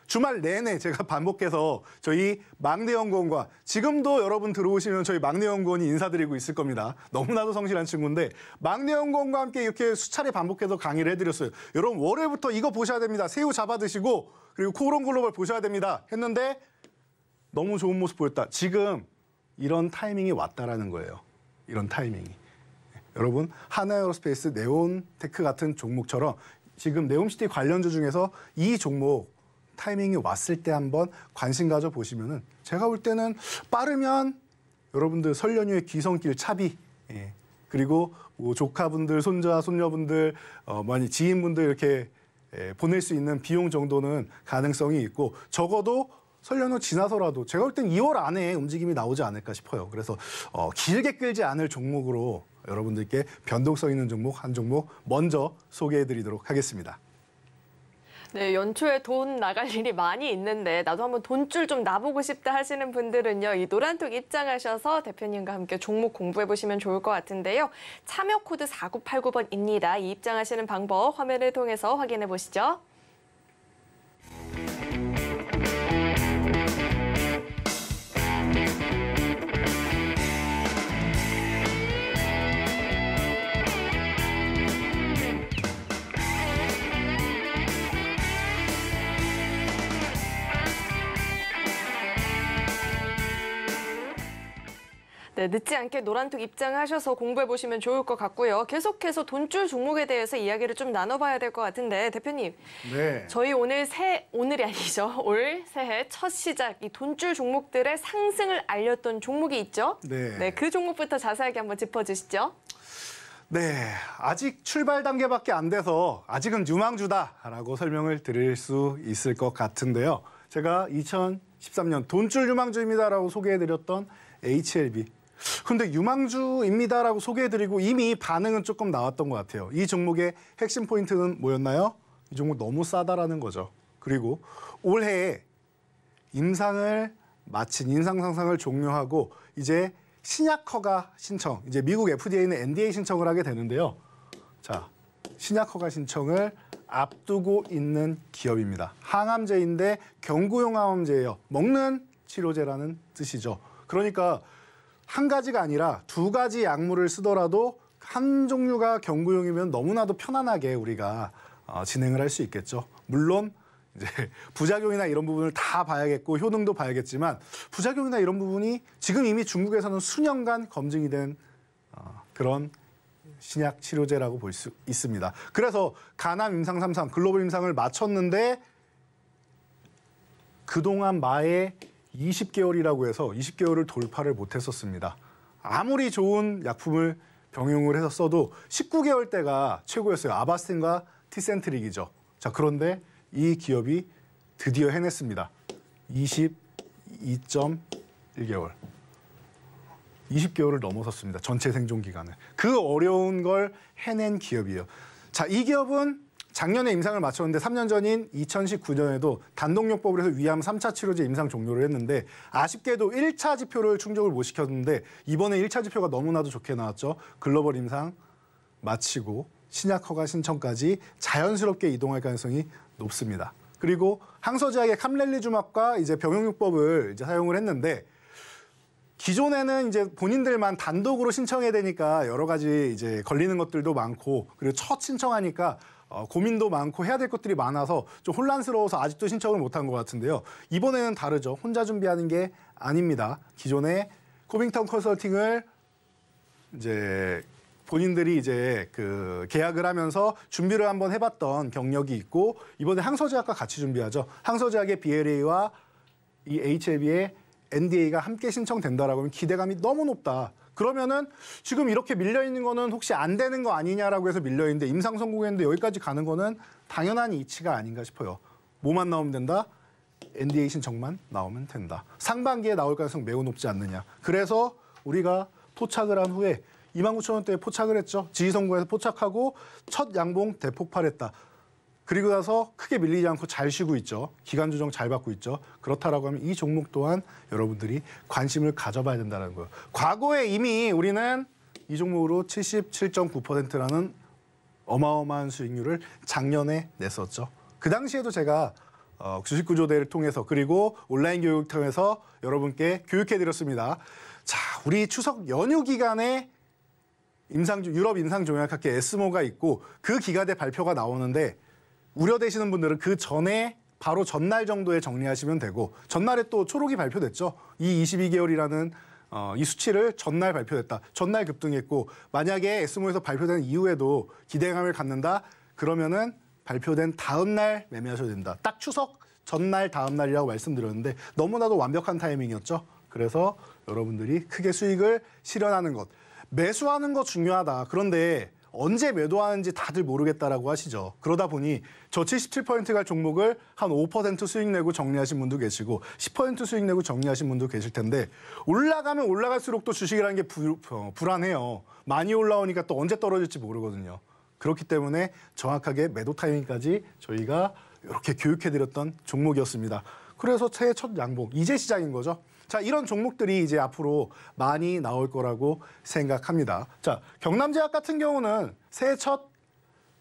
주말 내내 제가 반복해서 저희 막내연구원과 지금도 여러분 들어오시면 저희 막내연구원이 인사드리고 있을 겁니다. 너무나도 성실한 친구인데 막내연구원과 함께 이렇게 수차례 반복해서 강의를 해드렸어요. 여러분 월요일부터 이거 보셔야 됩니다. 새우 잡아 드시고 그리고 코오롱 글로벌 보셔야 됩니다. 했는데 너무 좋은 모습 보였다. 지금 이런 타이밍이 왔다라는 거예요. 이런 타이밍이. 여러분 하나에어로스페이스, 네온테크 같은 종목처럼 지금 네옴시티 관련주 중에서 이 종목 타이밍이 왔을 때 한번 관심 가져 보시면은 제가 볼 때는 빠르면 여러분들 설 연휴에 귀성길 차비, 그리고 뭐 조카분들, 손자, 손녀분들, 많이 지인분들 이렇게 보낼 수 있는 비용 정도는 가능성이 있고 적어도 설 연휴 지나서라도 제가 볼 땐 2월 안에 움직임이 나오지 않을까 싶어요. 그래서 길게 끌지 않을 종목으로 여러분들께 변동성 있는 종목 한 종목 먼저 소개해드리도록 하겠습니다. 네, 연초에 돈 나갈 일이 많이 있는데 나도 한번 돈줄 좀 놔보고 싶다 하시는 분들은요. 이 노란톡 입장하셔서 대표님과 함께 종목 공부해보시면 좋을 것 같은데요. 참여 코드 4989번입니다. 이 입장하시는 방법 화면을 통해서 확인해 보시죠. 네, 늦지 않게 노란톡 입장하셔서 공부해보시면 좋을 것 같고요. 계속해서 돈줄 종목에 대해서 이야기를 좀 나눠봐야 될 것 같은데 대표님, 네. 저희 오늘이 아니죠. 올 새해 첫 시작 이 돈줄 종목들의 상승을 알렸던 종목이 있죠. 네. 네, 그 종목부터 자세하게 한번 짚어주시죠. 네, 아직 출발 단계밖에 안 돼서 아직은 유망주다라고 설명을 드릴 수 있을 것 같은데요. 제가 2013년 돈줄 유망주입니다라고 소개해드렸던 HLB. 근데 유망주입니다라고 소개해드리고 이미 반응은 조금 나왔던 것 같아요. 이 종목의 핵심 포인트는 뭐였나요? 이 종목 너무 싸다라는 거죠. 그리고 올해에 임상을 마친 임상 상상을 종료하고 이제 신약 허가 신청, 이제 미국 FDA는 NDA 신청을 하게 되는데요. 자, 신약 허가 신청을 앞두고 있는 기업입니다. 항암제인데 경구용 항암제예요. 먹는 치료제라는 뜻이죠. 그러니까 한 가지가 아니라 두 가지 약물을 쓰더라도 한 종류가 경구용이면 너무나도 편안하게 우리가 진행을 할 수 있겠죠. 물론 이제 부작용이나 이런 부분을 다 봐야겠고 효능도 봐야겠지만 부작용이나 이런 부분이 지금 이미 중국에서는 수년간 검증이 된 그런 신약 치료제라고 볼 수 있습니다. 그래서 가남 임상 3상 글로벌 임상을 마쳤는데 그동안 마에 20개월이라고 해서 20개월을 돌파를 못했었습니다. 아무리 좋은 약품을 병용을 해서 써도 19개월대가 최고였어요. 아바스틴과 티센트릭이죠. 자, 그런데 이 기업이 드디어 해냈습니다. 22.1개월. 20개월을 넘어섰습니다. 전체 생존 기간을. 그 어려운 걸 해낸 기업이에요. 자, 이 기업은 작년에 임상을 마쳤는데 3년 전인 2019년에도 단독요법으로 해서 위암 3차 치료제 임상 종료를 했는데 아쉽게도 1차 지표를 충족을 못 시켰는데 이번에 1차 지표가 너무나도 좋게 나왔죠. 글로벌 임상 마치고 신약 허가 신청까지 자연스럽게 이동할 가능성이 높습니다. 그리고 항서제약의 캄렐리주맙과 이제 병용요법을 이제 사용을 했는데 기존에는 이제 본인들만 단독으로 신청해야 되니까 여러 가지 이제 걸리는 것들도 많고 그리고 첫 신청하니까 고민도 많고 해야 될 것들이 많아서 좀 혼란스러워서 아직도 신청을 못한 것 같은데요. 이번에는 다르죠. 혼자 준비하는 게 아닙니다. 기존에 코빙턴 컨설팅을 이제 본인들이 이제 그 계약을 하면서 준비를 한번 해봤던 경력이 있고 이번에 항서제약과 같이 준비하죠. 항서제약의 BLA와 이 HLB의 NDA가 함께 신청된다라고 하면 기대감이 너무 높다. 그러면은 지금 이렇게 밀려있는 거는 혹시 안 되는 거 아니냐라고 해서 밀려있는데 임상 성공했는데 여기까지 가는 거는 당연한 이치가 아닌가 싶어요. 뭐만 나오면 된다? NDA 신청만 나오면 된다. 상반기에 나올 가능성 매우 높지 않느냐. 그래서 우리가 포착을 한 후에 29,000원대에 포착을 했죠. 지지선거에서 포착하고 첫 양봉 대폭발했다. 그리고 나서 크게 밀리지 않고 잘 쉬고 있죠. 기간 조정 잘 받고 있죠. 그렇다라고 하면 이 종목 또한 여러분들이 관심을 가져봐야 된다는 거예요. 과거에 이미 우리는 이 종목으로 77.9%라는 어마어마한 수익률을 작년에 냈었죠. 그 당시에도 제가 주식구조대를 통해서 그리고 온라인 교육을 통해서 여러분께 교육해드렸습니다. 자, 우리 추석 연휴 기간에 유럽 임상종약학회 에스모가 있고 그 기간에 발표가 나오는데 우려되시는 분들은 그 전에 바로 전날 정도에 정리하시면 되고 전날에 또 초록이 발표됐죠. 이 22개월이라는 이 수치를 전날 발표됐다. 전날 급등했고 만약에 에스모에서 발표된 이후에도 기대감을 갖는다. 그러면은 발표된 다음 날 매매하셔야 된다. 딱 추석 전날 다음 날이라고 말씀드렸는데 너무나도 완벽한 타이밍이었죠. 그래서 여러분들이 크게 수익을 실현하는 것. 매수하는 거 중요하다. 그런데 언제 매도하는지 다들 모르겠다라고 하시죠. 그러다 보니 저 77%갈 종목을 한 5% 수익 내고 정리하신 분도 계시고 10% 수익 내고 정리하신 분도 계실 텐데 올라가면 올라갈수록 또 주식이라는 게 불안해요. 많이 올라오니까 또 언제 떨어질지 모르거든요. 그렇기 때문에 정확하게 매도 타이밍까지 저희가 이렇게 교육해드렸던 종목이었습니다. 그래서 새해 첫 양봉, 이제 시작인 거죠. 자, 이런 종목들이 이제 앞으로 많이 나올 거라고 생각합니다. 자, 경남제약 같은 경우는 새해 첫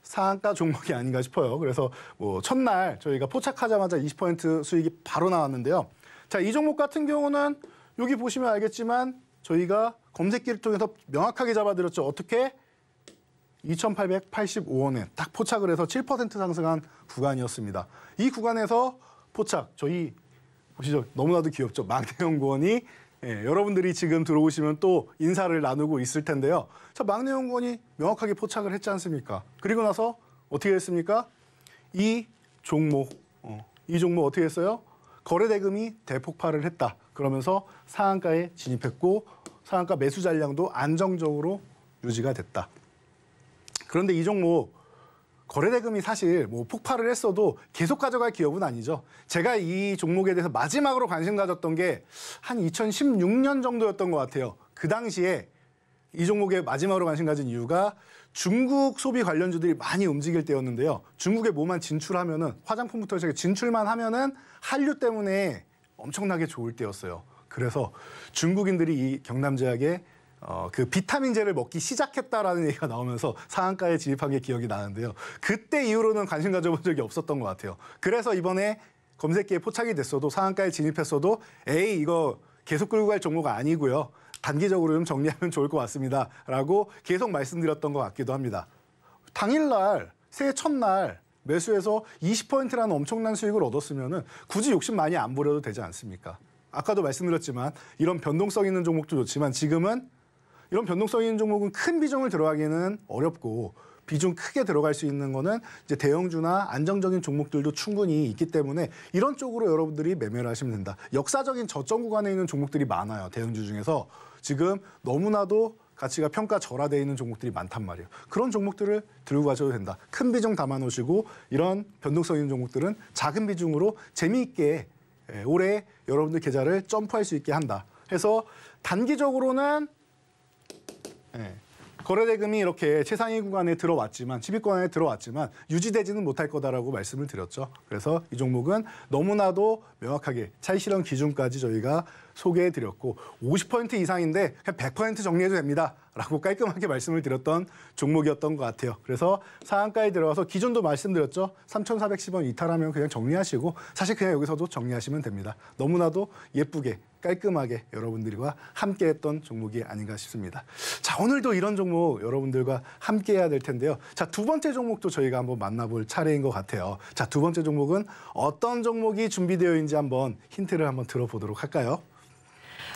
상한가 종목이 아닌가 싶어요. 그래서 뭐 첫날 저희가 포착하자마자 20% 수익이 바로 나왔는데요. 자, 이 종목 같은 경우는 여기 보시면 알겠지만 저희가 검색기를 통해서 명확하게 잡아드렸죠. 어떻게? 2,885원에 딱 포착을 해서 7% 상승한 구간이었습니다. 이 구간에서 포착, 저희 보시죠. 너무나도 귀엽죠. 막내연구원이 여러분들이 지금 들어오시면 또 인사를 나누고 있을 텐데요. 자, 막내연구원이 명확하게 포착을 했지 않습니까? 그리고 나서 어떻게 했습니까? 이 종목 어떻게 했어요? 거래 대금이 대폭발을 했다. 그러면서 상한가에 진입했고 상한가 매수 잔량도 안정적으로 유지가 됐다. 그런데 이 종목 거래 대금이 사실 뭐 폭발을 했어도 계속 가져갈 기업은 아니죠. 제가 이 종목에 대해서 마지막으로 관심 가졌던 게 한 2016년 정도였던 것 같아요. 그 당시에 이 종목에 마지막으로 관심 가진 이유가 중국 소비 관련주들이 많이 움직일 때였는데요. 중국에 뭐만 진출하면은 화장품부터 시작해 진출만 하면은 한류 때문에 엄청나게 좋을 때였어요. 그래서 중국인들이 이 경남제약에 그 비타민제를 먹기 시작했다라는 얘기가 나오면서 상한가에 진입한 게 기억이 나는데요. 그때 이후로는 관심 가져본 적이 없었던 것 같아요. 그래서 이번에 검색기에 포착이 됐어도 상한가에 진입했어도 에이 이거 계속 끌고 갈 종목 아니고요. 단기적으로 좀 정리하면 좋을 것 같습니다. 라고 계속 말씀드렸던 것 같기도 합니다. 당일날 새해 첫날 매수해서 20%라는 엄청난 수익을 얻었으면 굳이 욕심 많이 안 부려도 되지 않습니까? 아까도 말씀드렸지만 이런 변동성 있는 종목도 좋지만 지금은 이런 변동성 있는 종목은 큰 비중을 들어가기는 어렵고 비중 크게 들어갈 수 있는 거는 이제 대형주나 안정적인 종목들도 충분히 있기 때문에 이런 쪽으로 여러분들이 매매를 하시면 된다. 역사적인 저점 구간에 있는 종목들이 많아요. 대형주 중에서 지금 너무나도 가치가 평가절하되어 있는 종목들이 많단 말이에요. 그런 종목들을 들고 가셔도 된다. 큰 비중 담아놓으시고 이런 변동성 있는 종목들은 작은 비중으로 재미있게 올해 여러분들 계좌를 점프할 수 있게 한다. 해서 단기적으로는 거래 대금이 이렇게 최상위 구간에 들어왔지만 10위권 안에 들어왔지만 유지되지는 못할 거다라고 말씀을 드렸죠. 그래서 이 종목은 너무나도 명확하게 차익 실현 기준까지 저희가 소개해드렸고 50% 이상인데 그냥 100% 정리해도 됩니다. 라고 깔끔하게 말씀을 드렸던 종목이었던 것 같아요. 그래서 상한가에 들어가서 기존도 말씀드렸죠. 3,410원 이탈하면 그냥 정리하시고 사실 그냥 여기서도 정리하시면 됩니다. 너무나도 예쁘게 깔끔하게 여러분들과 함께했던 종목이 아닌가 싶습니다. 자, 오늘도 이런 종목 여러분들과 함께해야 될 텐데요. 자, 두 번째 종목도 저희가 한번 만나볼 차례인 것 같아요. 자, 두 번째 종목은 어떤 종목이 준비되어 있는지 한번 힌트를 한번 들어보도록 할까요?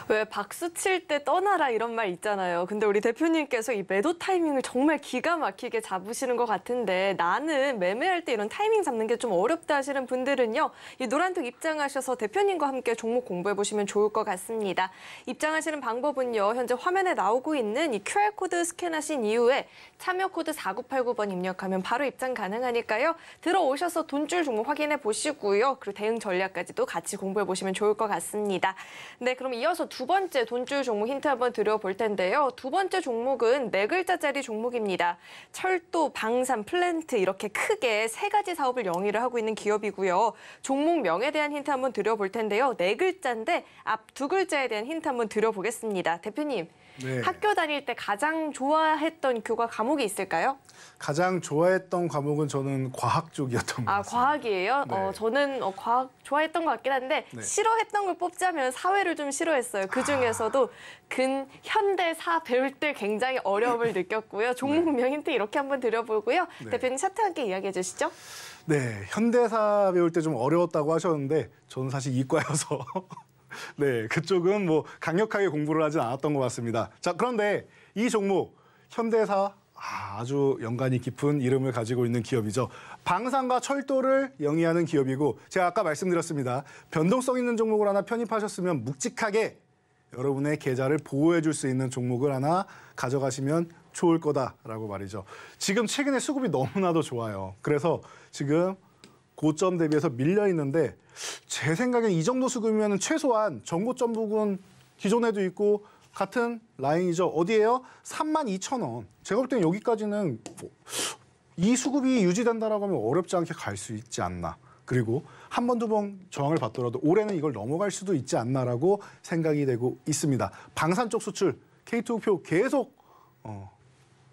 왜 박수 칠 때 떠나라 이런 말 있잖아요. 근데 우리 대표님께서 이 매도 타이밍을 정말 기가 막히게 잡으시는 것 같은데 나는 매매할 때 이런 타이밍 잡는 게 좀 어렵다 하시는 분들은요. 이 노란톡 입장하셔서 대표님과 함께 종목 공부해 보시면 좋을 것 같습니다. 입장하시는 방법은요. 현재 화면에 나오고 있는 이 QR코드 스캔하신 이후에 참여 코드 4989번 입력하면 바로 입장 가능하니까요. 들어오셔서 돈줄 종목 확인해 보시고요. 그리고 대응 전략까지도 같이 공부해 보시면 좋을 것 같습니다. 네, 그럼 이어서 두 번째 돈줄 종목 힌트 한번 드려볼 텐데요. 두 번째 종목은 네 글자짜리 종목입니다. 철도, 방산, 플랜트 이렇게 크게 세 가지 사업을 영위를 하고 있는 기업이고요. 종목명에 대한 힌트 한번 드려볼 텐데요. 네 글자인데 앞 두 글자에 대한 힌트 한번 드려보겠습니다. 대표님, 네. 학교 다닐 때 가장 좋아했던 교과 과목이 있을까요? 가장 좋아했던 과목은 저는 과학 쪽이었던 것 아, 같습니다. 과학이에요? 네. 저는 과학 좋아했던 것 같긴 한데 네. 싫어했던 걸 뽑자면 사회를 좀 싫어했어요. 그중에서도 현대사 배울 때 굉장히 어려움을 느꼈고요. 종목명 힌트 이렇게 한번 드려보고요. 네. 대표님 차트 함께 이야기해 주시죠. 네, 현대사 배울 때 좀 어려웠다고 하셨는데 저는 사실 이과여서 네, 그쪽은 뭐 강력하게 공부를 하진 않았던 것 같습니다. 자, 그런데 이 종목 현대사 아주 연관이 깊은 이름을 가지고 있는 기업이죠. 방산과 철도를 영위하는 기업이고 제가 아까 말씀드렸습니다. 변동성 있는 종목을 하나 편입하셨으면 묵직하게 여러분의 계좌를 보호해 줄 수 있는 종목을 하나 가져가시면 좋을 거다라고 말이죠. 지금 최근에 수급이 너무나도 좋아요. 그래서 지금 고점 대비해서 밀려 있는데 제 생각엔 이 정도 수급이면 최소한 전고점 부근 기존에도 있고 같은 라인이죠. 어디예요? 32,000원. 제가 볼 땐 여기까지는 이 수급이 유지된다라고 하면 어렵지 않게 갈 수 있지 않나. 그리고 한 번, 두 번 저항을 받더라도 올해는 이걸 넘어갈 수도 있지 않나라고 생각이 되고 있습니다. 방산 쪽 수출, K2표 계속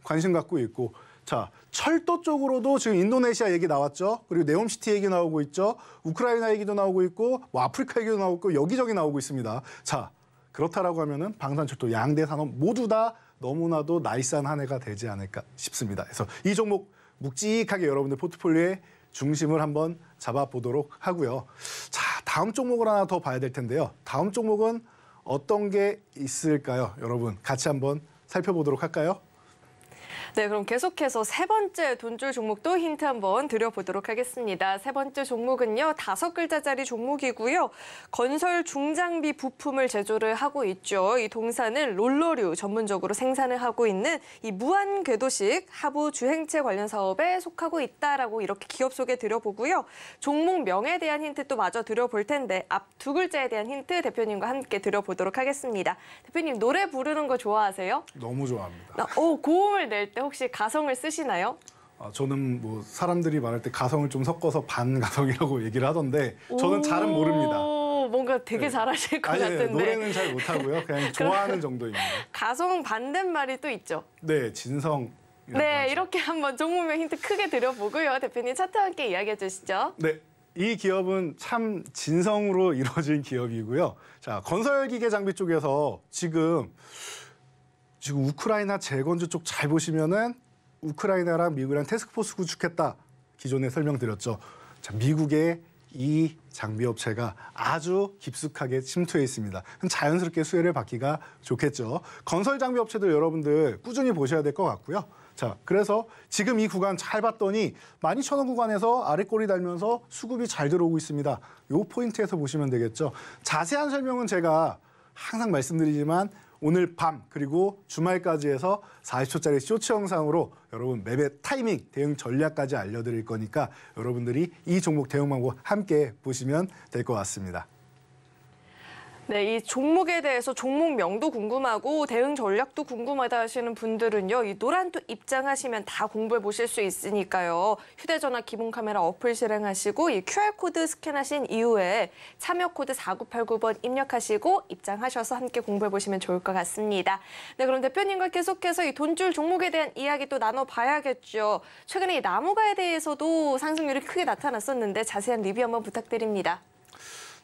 관심 갖고 있고 자, 철도 쪽으로도 지금 인도네시아 얘기 나왔죠. 그리고 네옴시티 얘기 나오고 있죠. 우크라이나 얘기도 나오고 있고 뭐 아프리카 얘기도 나오고 있고 여기저기 나오고 있습니다. 자, 그렇다라고 하면은 방산철도 양대 산업 모두 다 너무나도 나이스한 한 해가 되지 않을까 싶습니다. 그래서 이 종목 묵직하게 여러분들 포트폴리오에 중심을 한번 잡아보도록 하고요. 자, 다음 종목을 하나 더 봐야 될 텐데요. 다음 종목은 어떤 게 있을까요? 여러분 같이 한번 살펴보도록 할까요? 네, 그럼 계속해서 세 번째 돈줄 종목도 힌트 한번 드려보도록 하겠습니다. 세 번째 종목은요, 5글자짜리 종목이고요. 건설 중장비 부품을 제조를 하고 있죠. 이 동사는 롤러류 전문적으로 생산을 하고 있는 이 무한 궤도식 하부 주행체 관련 사업에 속하고 있다라고 이렇게 기업 소개 드려보고요. 종목명에 대한 힌트 또 마저 드려볼 텐데 앞 두 글자에 대한 힌트 대표님과 함께 드려보도록 하겠습니다. 대표님 노래 부르는 거 좋아하세요? 너무 좋아합니다. 고음을 낼 때 혹시 가성을 쓰시나요? 저는 뭐 사람들이 말할 때 가성을 좀 섞어서 반가성이라고 얘기를 하던데 저는 잘은 모릅니다. 뭔가 되게 잘하실 것 같은데. 노래는 잘 못하고요. 그냥 좋아하는 정도입니다. 가성 반대말이 또 있죠. 네, 진성. 네, 이렇게 한번 종목명 힌트 크게 드려보고요. 대표님 차트와 함께 이야기해 주시죠. 네, 이 기업은 참 진성으로 이루어진 기업이고요. 자, 건설기계 장비 쪽에서 지금 우크라이나 재건주 쪽 잘 보시면은 우크라이나랑 미국이랑 태스크포스 구축했다. 기존에 설명드렸죠. 자, 미국의 이 장비 업체가 아주 깊숙하게 침투해 있습니다. 자연스럽게 수혜를 받기가 좋겠죠. 건설 장비 업체들 여러분들 꾸준히 보셔야 될 것 같고요. 자, 그래서 지금 이 구간 잘 봤더니 12,000원 구간에서 아랫골이 달면서 수급이 잘 들어오고 있습니다. 요 포인트에서 보시면 되겠죠. 자세한 설명은 제가 항상 말씀드리지만 오늘 밤 그리고 주말까지 해서 40초짜리 쇼츠 영상으로 여러분 매매 타이밍, 대응 전략까지 알려드릴 거니까 여러분들이 이 종목 대응 방법 함께 보시면 될 것 같습니다. 네, 이 종목에 대해서 종목명도 궁금하고 대응 전략도 궁금하다 하시는 분들은요. 이 노란톡 입장하시면 다 공부해 보실 수 있으니까요. 휴대전화 기본 카메라 어플 실행하시고 이 QR코드 스캔하신 이후에 참여 코드 4989번 입력하시고 입장하셔서 함께 공부해 보시면 좋을 것 같습니다. 네, 그럼 대표님과 계속해서 이 돈줄 종목에 대한 이야기 또 나눠봐야겠죠. 최근에 이 나무가에 대해서도 상승률이 크게 나타났었는데 자세한 리뷰 한번 부탁드립니다.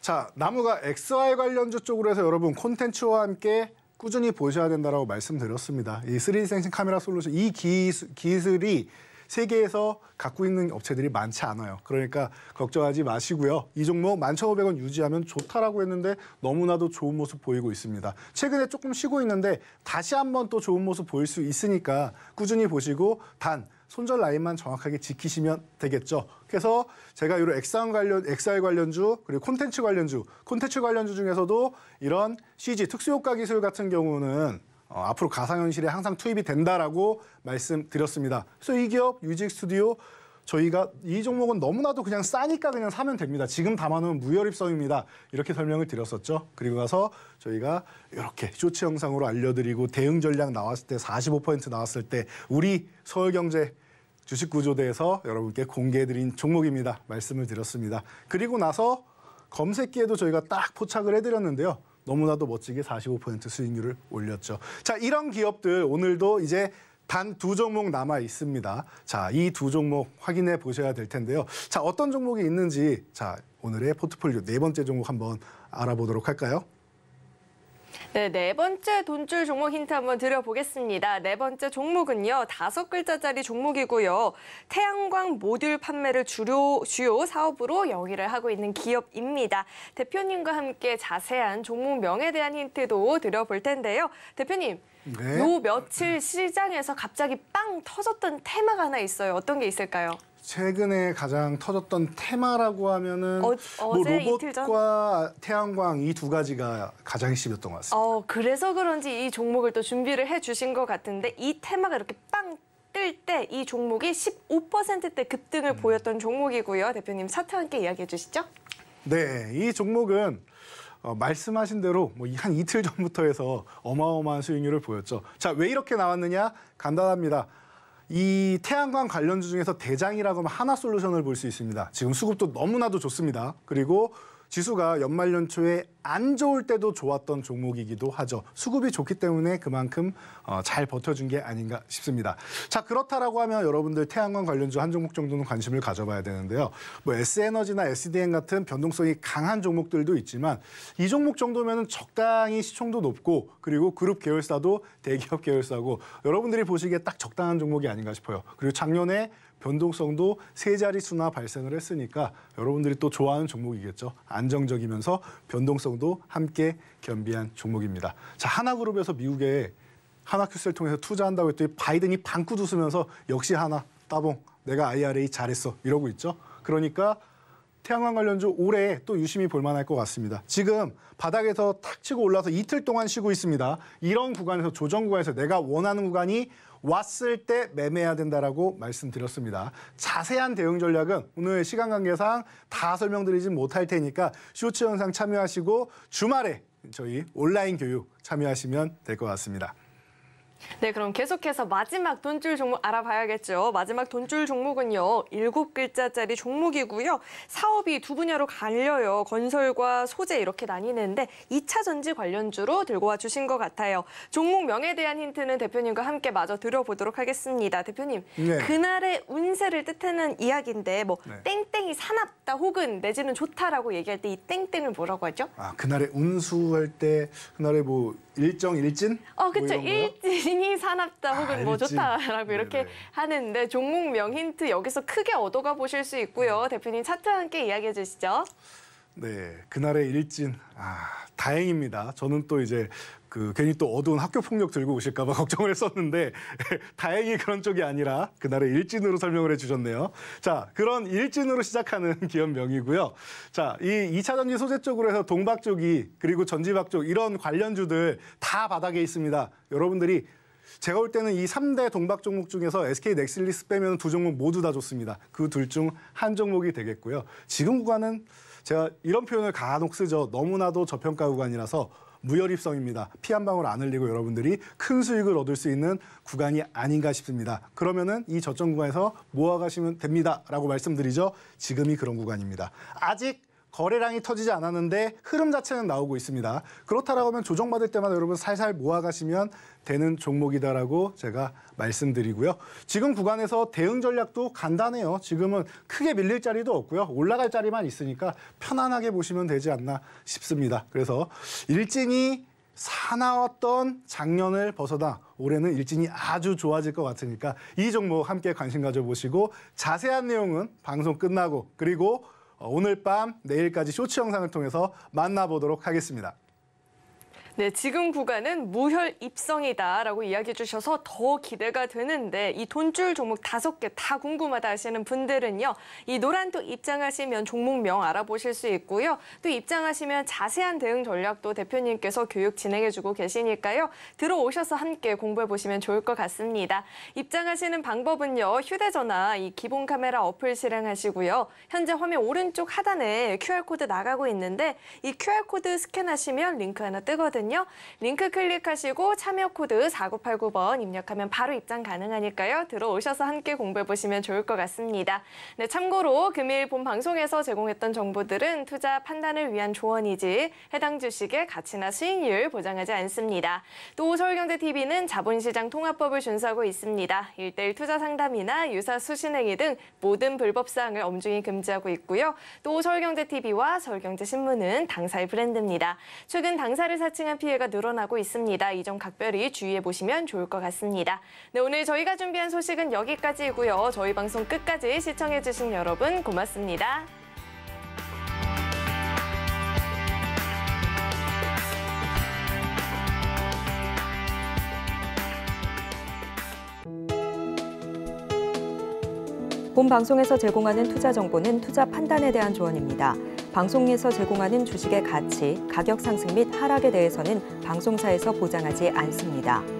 자, 나무가 XR 관련주 쪽으로 해서 여러분 콘텐츠와 함께 꾸준히 보셔야 된다고 말씀드렸습니다. 이 3D 센싱 카메라 솔루션 이 기술이 세계에서 갖고 있는 업체들이 많지 않아요. 그러니까 걱정하지 마시고요. 이 종목 11,500원 유지하면 좋다라고 했는데 너무나도 좋은 모습 보이고 있습니다. 최근에 조금 쉬고 있는데 다시 한번 또 좋은 모습 보일 수 있으니까 꾸준히 보시고 단 손절 라인만 정확하게 지키시면 되겠죠. 그래서 제가 이런 XR 관련주 그리고 콘텐츠 관련주 중에서도 이런 CG 특수효과 기술 같은 경우는 앞으로 가상현실에 항상 투입이 된다라고 말씀드렸습니다. 그래서 이 기업 뮤직 스튜디오 저희가 이 종목은 너무나도 그냥 싸니까 그냥 사면 됩니다. 지금 담아놓은 무혈입성입니다. 이렇게 설명을 드렸었죠. 그리고 가서 저희가 이렇게 쇼츠 영상으로 알려드리고 대응 전략 나왔을 때 45% 나왔을 때 우리 서울경제 주식구조대에서 여러분께 공개해드린 종목입니다. 말씀을 드렸습니다. 그리고 나서 검색기에도 저희가 딱 포착을 해드렸는데요. 너무나도 멋지게 45% 수익률을 올렸죠. 자, 이런 기업들 오늘도 이제 단 2종목 남아 있습니다. 자, 이 2종목 확인해 보셔야 될 텐데요. 자, 어떤 종목이 있는지 자, 오늘의 포트폴리오 4번째 종목 한번 알아보도록 할까요? 네, 네 번째 돈줄 종목 힌트 한번 드려보겠습니다. 네 번째 종목은요, 5글자짜리 종목이고요. 태양광 모듈 판매를 주요 사업으로 영위를 하고 있는 기업입니다. 대표님과 함께 자세한 종목 명에 대한 힌트도 드려볼 텐데요. 대표님, 네. 요 며칠 시장에서 갑자기 빵 터졌던 테마가 하나 있어요. 어떤 게 있을까요? 최근에 가장 터졌던 테마라고 하면은 뭐 어제 이틀 전? 로봇과 태양광 이 2가지가 가장 핵심이었던 것 같습니다. 그래서 그런지 이 종목을 또 준비를 해주신 것 같은데 이 테마가 이렇게 빵 뜰 때 이 종목이 15%대 급등을 보였던 종목이고요. 대표님 차트 함께 이야기해 주시죠. 네, 이 종목은 말씀하신 대로 뭐 한 이틀 전부터 해서 어마어마한 수익률을 보였죠. 자, 왜 이렇게 나왔느냐? 간단합니다. 이 태양광 관련주 중에서 대장이라고 하면 하나솔루션을 볼 수 있습니다. 지금 수급도 너무나도 좋습니다. 그리고 지수가 연말 연초에 안 좋을 때도 좋았던 종목이기도 하죠. 수급이 좋기 때문에 그만큼 잘 버텨준 게 아닌가 싶습니다. 자, 그렇다라고 하면 여러분들 태양광 관련주 한 종목 정도는 관심을 가져봐야 되는데요. 뭐 S에너지나 SDN 같은 변동성이 강한 종목들도 있지만 이 종목 정도면은 적당히 시총도 높고 그리고 그룹 계열사도 대기업 계열사고 여러분들이 보시기에 딱 적당한 종목이 아닌가 싶어요. 그리고 작년에 변동성도 3자릿수나 발생을 했으니까 여러분들이 또 좋아하는 종목이겠죠. 안정적이면서 변동성도 함께 겸비한 종목입니다. 자, 하나그룹에서 미국에 하나큐스를 통해서 투자한다고 했더니 바이든이 방긋 웃으면서 역시 하나, 따봉, 내가 IRA 잘했어 이러고 있죠. 그러니까 태양광 관련주 올해 또 유심히 볼만할 것 같습니다. 지금 바닥에서 탁 치고 올라서 이틀 동안 쉬고 있습니다. 이런 구간에서 조정 구간에서 내가 원하는 구간이 왔을 때 매매해야 된다라고 말씀드렸습니다. 자세한 대응 전략은 오늘 시간 관계상 다 설명드리진 못할 테니까 쇼츠 영상 참여하시고 주말에 저희 온라인 교육 참여하시면 될 것 같습니다. 네, 그럼 계속해서 마지막 돈줄 종목 알아봐야겠죠. 마지막 돈줄 종목은요, 7글자짜리 종목이고요. 사업이 두 분야로 갈려요. 건설과 소재 이렇게 나뉘는데 2차 전지 관련주로 들고 와 주신 것 같아요. 종목 명에 대한 힌트는 대표님과 함께 마저 드려보도록 하겠습니다. 대표님, 네. 그날의 운세를 뜻하는 이야기인데 뭐 네. 땡땡이 사납다 혹은 내지는 좋다라고 얘기할 때 이 땡땡을 뭐라고 하죠? 아, 그날에 운수할 때 그날에 뭐 일정 일진? 그렇죠. 뭐 이런 거요? 일진이 사납다 혹은 뭐 일진. 좋다라고 이렇게 네네. 하는데 종목명 힌트 여기서 크게 얻어가 보실 수 있고요. 대표님 차트와 함께 이야기해 주시죠. 네, 그날의 일진. 다행입니다. 저는 또 이제 괜히 또 어두운 학교 폭력 들고 오실까 봐 걱정을 했었는데 다행히 그런 쪽이 아니라 그날의 일진으로 설명을 해주셨네요. 자, 그런 일진으로 시작하는 기업명이고요. 자, 이 2차 전지 소재 쪽으로 해서 동박 쪽이 그리고 전지박 쪽 이런 관련주들 다 바닥에 있습니다. 여러분들이 제가 볼 때는 이 3대 동박 종목 중에서 SK 넥슬리스 빼면 2종목 모두 다 좋습니다. 그 둘 중 한 종목이 되겠고요. 지금 구간은 제가 이런 표현을 간혹 쓰죠. 너무나도 저평가 구간이라서 무혈입성입니다. 피 한 방울 안 흘리고 여러분들이 큰 수익을 얻을 수 있는 구간이 아닌가 싶습니다. 그러면은 이 저점 구간에서 모아가시면 됩니다라고 말씀드리죠. 지금이 그런 구간입니다. 아직 거래량이 터지지 않았는데 흐름 자체는 나오고 있습니다. 그렇다라고 하면 조정받을 때마다 여러분 살살 모아가시면 되는 종목이다라고 제가 말씀드리고요. 지금 구간에서 대응 전략도 간단해요. 지금은 크게 밀릴 자리도 없고요. 올라갈 자리만 있으니까 편안하게 보시면 되지 않나 싶습니다. 그래서 일진이 사나웠던 작년을 벗어나 올해는 일진이 아주 좋아질 것 같으니까 이 종목 함께 관심 가져보시고 자세한 내용은 방송 끝나고 그리고 오늘 밤 내일까지 쇼츠 영상을 통해서 만나보도록 하겠습니다. 네, 지금 구간은 무혈 입성이다라고 이야기해 주셔서 더 기대가 되는데 이 돈줄 종목 5개 다 궁금하다 하시는 분들은요. 이 노란톡 입장하시면 종목명 알아보실 수 있고요. 또 입장하시면 자세한 대응 전략도 대표님께서 교육 진행해 주고 계시니까요. 들어오셔서 함께 공부해 보시면 좋을 것 같습니다. 입장하시는 방법은요. 휴대전화 이 기본 카메라 어플 실행하시고요. 현재 화면 오른쪽 하단에 QR코드 나가고 있는데 이 QR코드 스캔하시면 링크 하나 뜨거든요. 링크 클릭하시고 참여 코드 4989번 입력하면 바로 입장 가능하니까요. 들어오셔서 함께 공부해보시면 좋을 것 같습니다. 네, 참고로 금일 본 방송에서 제공했던 정보들은 투자 판단을 위한 조언이지 해당 주식의 가치나 수익률 보장하지 않습니다. 또 서울경제TV는 자본시장 통합법을 준수하고 있습니다. 1:1 투자 상담이나 유사 수신행위 등 모든 불법 사항을 엄중히 금지하고 있고요. 또 서울경제TV와 서울경제신문은 당사의 브랜드입니다. 최근 당사를 사칭한 피해가 늘어나고 있습니다. 이 점 각별히 주의해 보시면 좋을 것 같습니다. 네, 오늘 저희가 준비한 소식은 여기까지이고요. 저희 방송 끝까지 시청해 주신 여러분 고맙습니다. 본 방송에서 제공하는 투자 정보는 투자 판단에 대한 조언입니다. 방송에서 제공하는 주식의 가치, 가격 상승 및 하락에 대해서는 방송사에서 보장하지 않습니다.